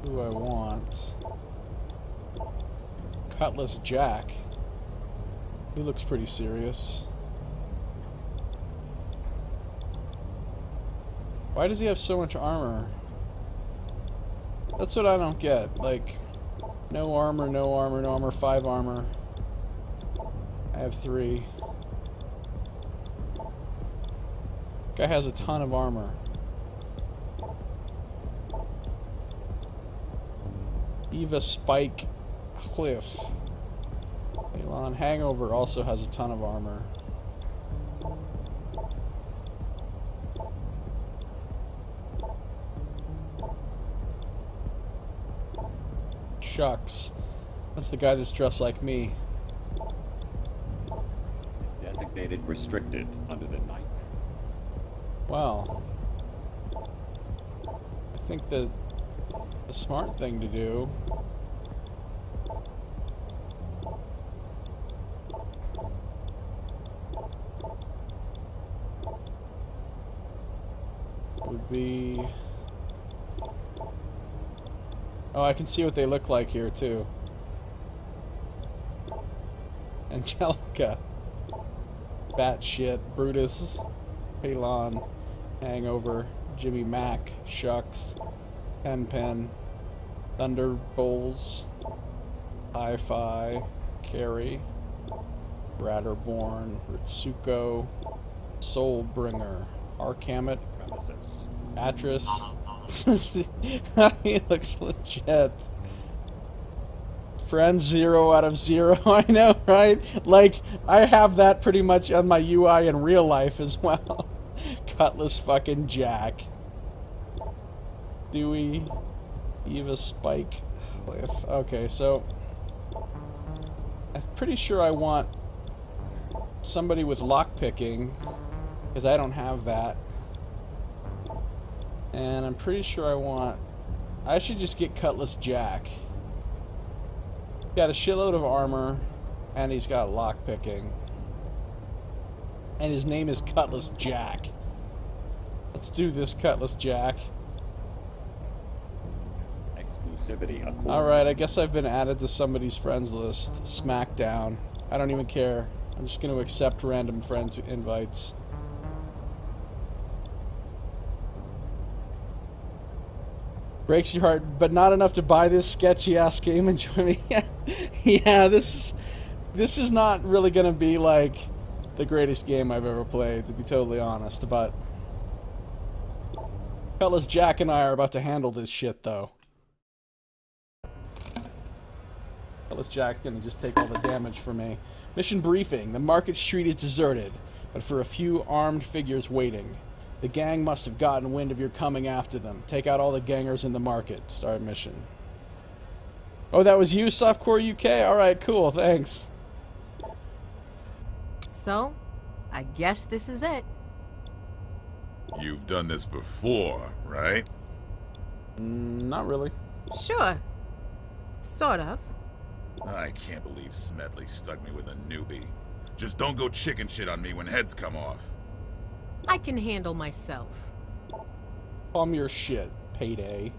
who I want. Cutlass Jack. He looks pretty serious. Why does he have so much armor? That's what I don't get. Like, no armor, no armor, no armor, 5 armor. I have 3. Guy has a ton of armor. Eva Spike Cliff. Elon Hangover also has a ton of armor. Shucks. That's the guy that's dressed like me. Designated restricted under the night. Well, I think that The smart thing to do would be... Oh, I can see what they look like here, too. Angelica. Batshit. Brutus. Palon. Hangover. Jimmy Mac. Shucks. Pen. Thunderbowls. Hi-Fi. Carrie. Ratterborn. Ritsuko. Soulbringer. Arkamet. Atris. He looks legit. Friends 0 out of 0. I know, right? Like, I have that pretty much on my UI in real life as well. Cutlass fucking Jack. Dewey. Eva Spike. Cliff. Okay, so I'm pretty sure I want somebody with lockpicking, because I don't have that. And I'm pretty sure I should just get Cutlass Jack. He's got a shitload of armor, and he's got lockpicking. And his name is Cutlass Jack. Let's do this, Cutlass Jack. Exclusivity acquired. Alright, I guess I've been added to somebody's friends list. Smackdown. I don't even care. I'm just going to accept random friends invites. Breaks your heart, but not enough to buy this sketchy-ass game and join me. Yeah, this is not really going to be, like, the greatest game I've ever played, to be totally honest, but Cutlass Jack and I are about to handle this shit, though. Cutlass Jack's going to just take all the damage for me. Mission briefing. The market street is deserted, but for a few armed figures waiting. The gang must have gotten wind of your coming after them. Take out all the gangers in the market. Start mission. Oh, that was you, Softcore UK? Alright, cool, thanks. So, I guess this is it. You've done this before, right? Not really. Sure. Sort of. I can't believe Smedley stuck me with a newbie. Just don't go chicken shit on me when heads come off. I can handle myself. Palm your shit, Payday.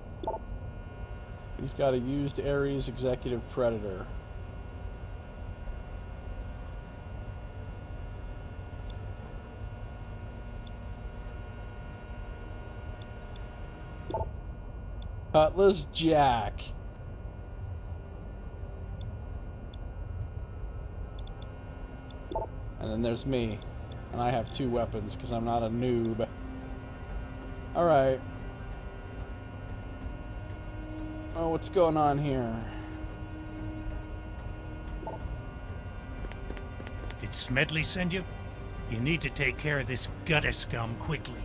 He's got a used Ares Executive Predator. Cutlass Jack. And then there's me. And I have 2 weapons, because I'm not a noob. Alright. Oh, what's going on here? Did Smedley send you? You need to take care of this gutter scum quickly.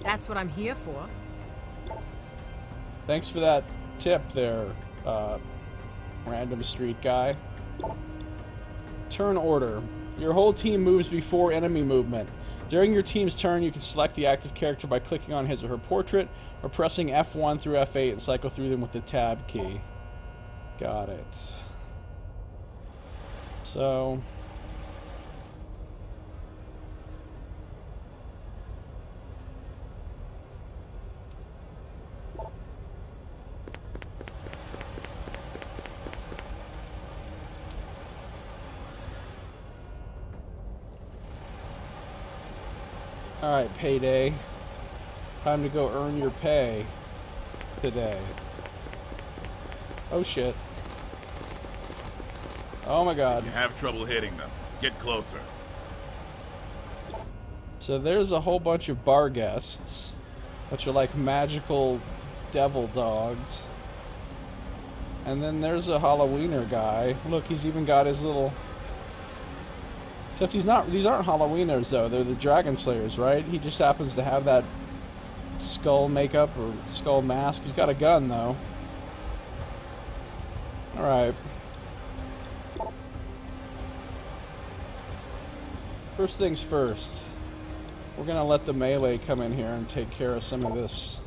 That's what I'm here for. Thanks for that tip there, random street guy. Turn order. Your whole team moves before enemy movement. During your team's turn, you can select the active character by clicking on his or her portrait, or pressing F1 through F8 and cycle through them with the tab key. Got it. So... Alright, Payday. Time to go earn your pay today. Oh shit. Oh my god. You have trouble hitting them. Get closer. So there's a whole bunch of bar guests, which are like magical devil dogs. And then there's a Halloweener guy. Look, he's even got his little... Except these aren't Halloweeners though, they're the Dragon Slayers, right? He just happens to have that skull makeup or skull mask. He's got a gun though. Alright. First things first. We're gonna let the melee come in here and take care of some of this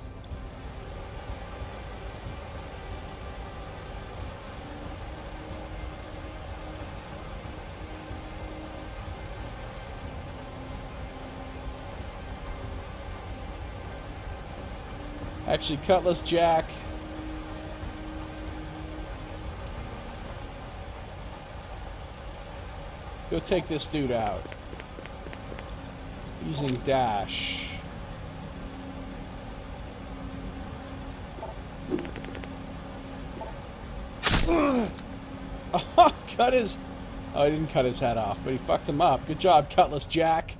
Actually, Cutlass Jack. Go take this dude out. Using dash. Oh, cut his... Oh, he didn't cut his head off, but he fucked him up. Good job, Cutlass Jack.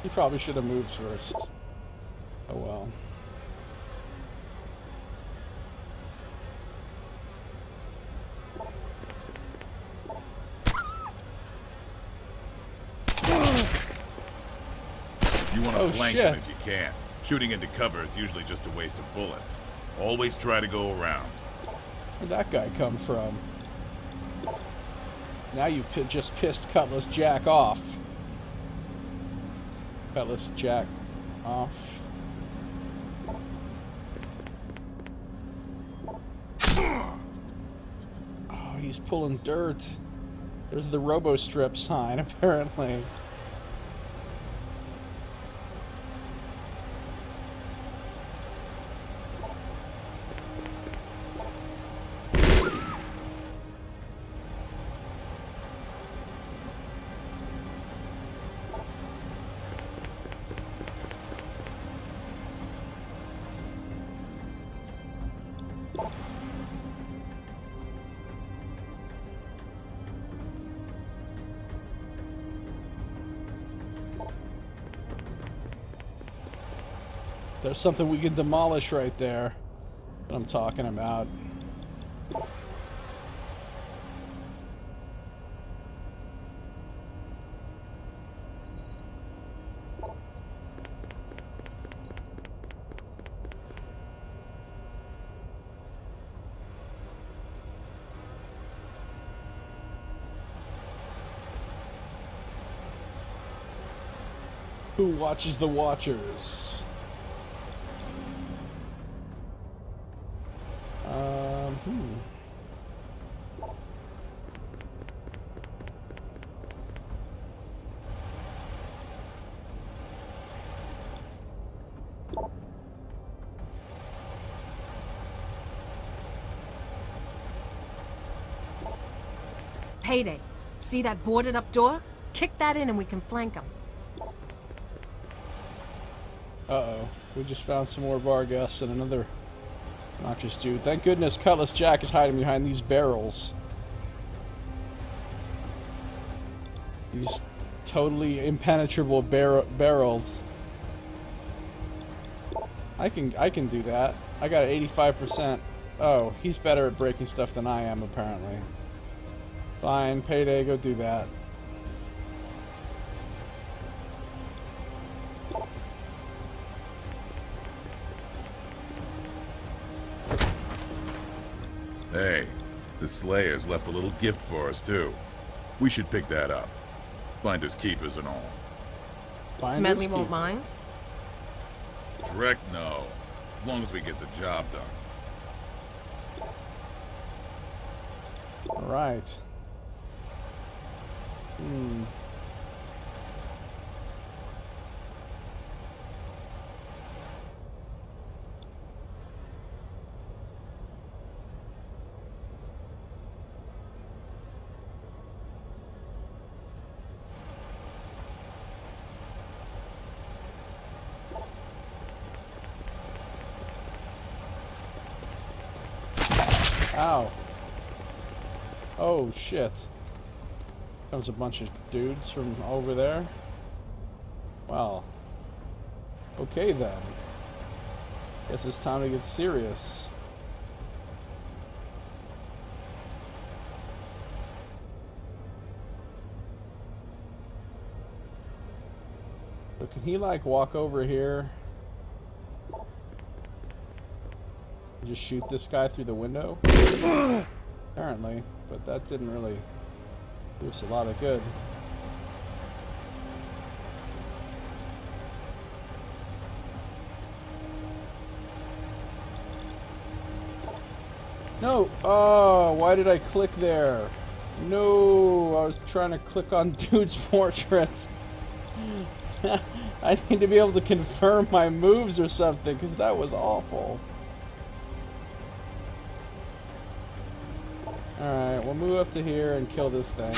He probably should have moved first. Oh well. You want to flank shit. them if you can. Shooting into cover is usually just a waste of bullets. Always try to go around. Where'd that guy come from? Now you've just pissed Cutlass Jack off. Cutlass Jack off. Oh, he's pulling dirt. There's the Robo-Strip sign, apparently. There's something we can demolish right there. What I'm talking about. Who watches the Watchers? Payday. See that boarded up door? Kick that in and we can flank them. Uh-oh. We just found some more Vargas and another noxious dude. Thank goodness Cutlass Jack is hiding behind these barrels. These totally impenetrable barrels. I can do that. I got 85%. Oh, he's better at breaking stuff than I am, apparently. Fine, Payday, go do that. Hey, the Slayers left a little gift for us, too. We should pick that up. Find us keepers and all. Smedley won't mind? Direct, no. As long as we get the job done. Alright. Ow. Oh, shit. Comes a bunch of dudes from over there. Well. Okay, then. Guess it's time to get serious. So can he, like, walk over here? Just shoot this guy through the window? Apparently, but that didn't really do us a lot of good. No! Oh, why did I click there? No, I was trying to click on dude's portrait. I need to be able to confirm my moves or something, because that was awful. Alright, we'll move up to here and kill this thing.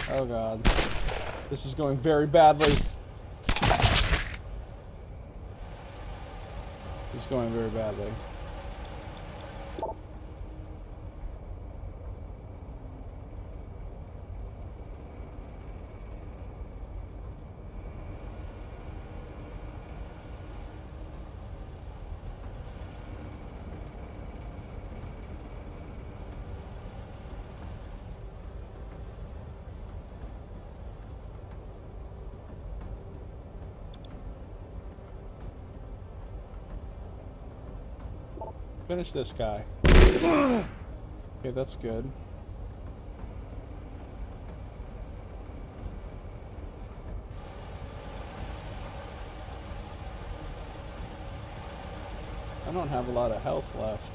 Oh god. This is going very badly. This is going very badly. Finish this guy. Okay, that's good. I don't have a lot of health left.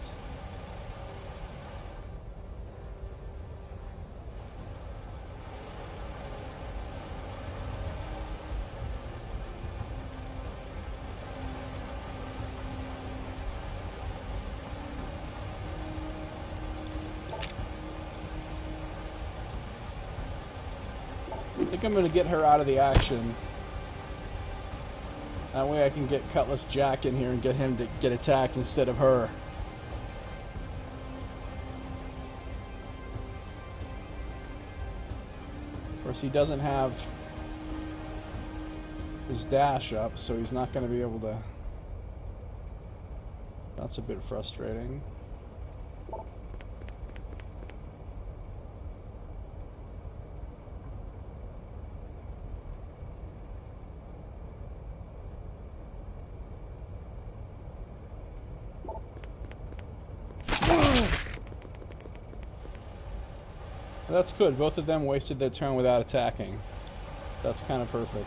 I think I'm going to get her out of the action. That way I can get Cutlass Jack in here and get him to get attacked instead of her. Of course, he doesn't have his dash up, so he's not going to be able to... That's a bit frustrating. That's good. Both of them wasted their turn without attacking. That's kind of perfect.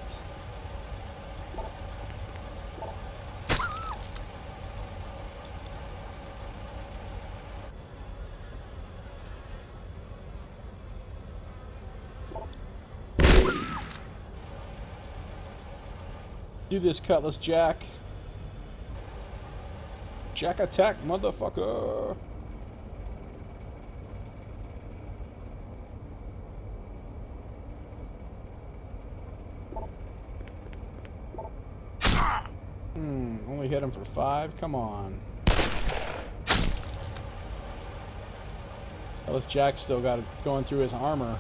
Do this, Cutlass Jack. Jack attack, motherfucker. Only hit him for 5? Come on. Cutlass Jack's still got it going through his armor.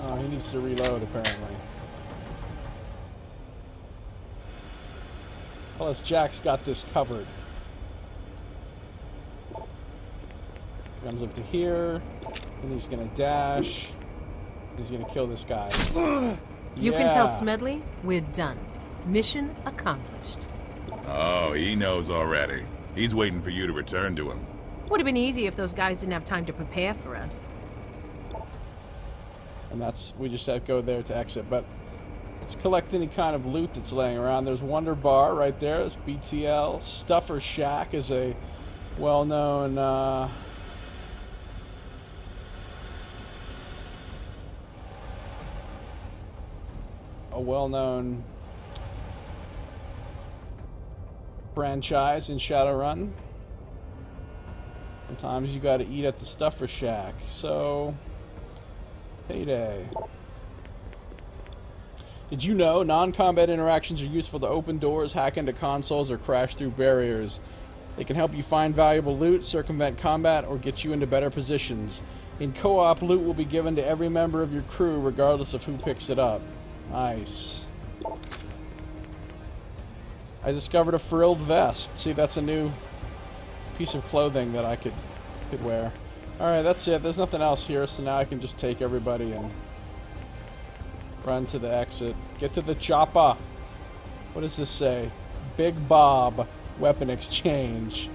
Oh, he needs to reload, apparently. Cutlass Jack's got this covered. Comes up to here, and he's gonna dash. He's gonna kill this guy. You can tell Smedley we're done. Mission accomplished. Oh, he knows already. He's waiting for you to return to him. Would have been easy if those guys didn't have time to prepare for us. And that's, we just have to go there to exit, but let's collect any kind of loot that's laying around. There's Wonder Bar right there, there's BTL. Stuffer Shack is a well-known, a well-known franchise in Shadowrun. Sometimes you gotta eat at the Stuffer Shack, so... Payday. Did you know non-combat interactions are useful to open doors, hack into consoles, or crash through barriers? They can help you find valuable loot, circumvent combat, or get you into better positions. In co-op, loot will be given to every member of your crew, regardless of who picks it up. Nice. I discovered a frilled vest. See, that's a new piece of clothing that I could wear. Alright, that's it. There's nothing else here, so now I can just take everybody and run to the exit. Get to the chopper. What does this say? Big Bob. Weapon exchange.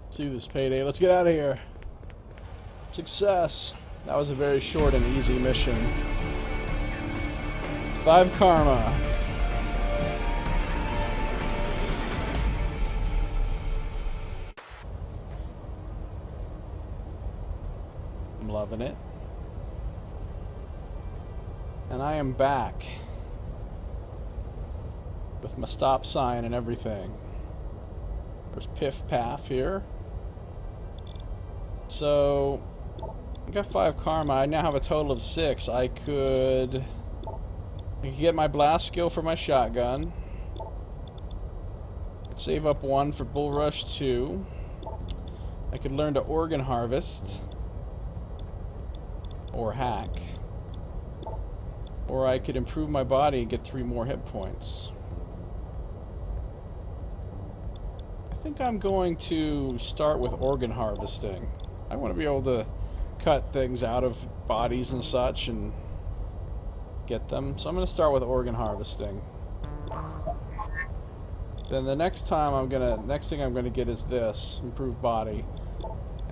See this payday. Let's get out of here. Success. That was a very short and easy mission. 5 karma. I'm loving it. And I am back. With my stop sign and everything. There's Piff Paff here. So, I got 5 karma. I now have a total of 6. I could get my blast skill for my shotgun. Save up 1 for Bull Rush 2. I could learn to organ harvest. Or hack. Or I could improve my body and get 3 more hit points. I think I'm going to start with organ harvesting. I want to be able to cut things out of bodies and such and get them. So I'm going to start with organ harvesting. Then the next thing I'm going to get is this, improved body.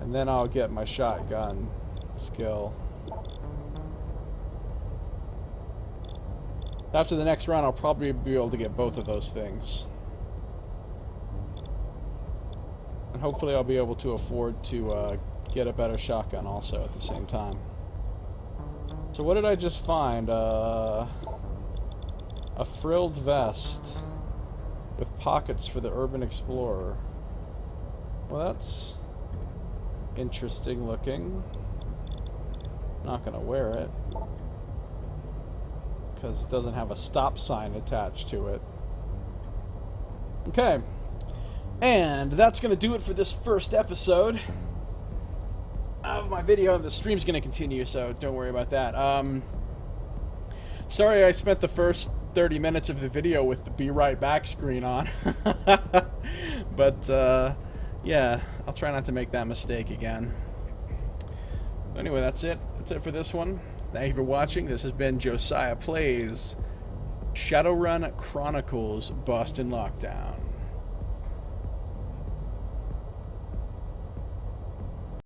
And then I'll get my shotgun skill. After the next round, I'll probably be able to get both of those things. And hopefully I'll be able to afford to get a better shotgun also at the same time. So what did I just find? A frilled vest with pockets for the urban explorer. Well, that's interesting looking. Not gonna wear it because it doesn't have a stop sign attached to it. Okay. And that's going to do it for this first episode of my video. The stream's going to continue, so don't worry about that. Sorry I spent the first 30 minutes of the video with the be right back screen on. But, yeah, I'll try not to make that mistake again. Anyway, that's it. That's it for this one. Thank you for watching. This has been Josiah Plays Shadowrun Chronicles Boston Lockdown.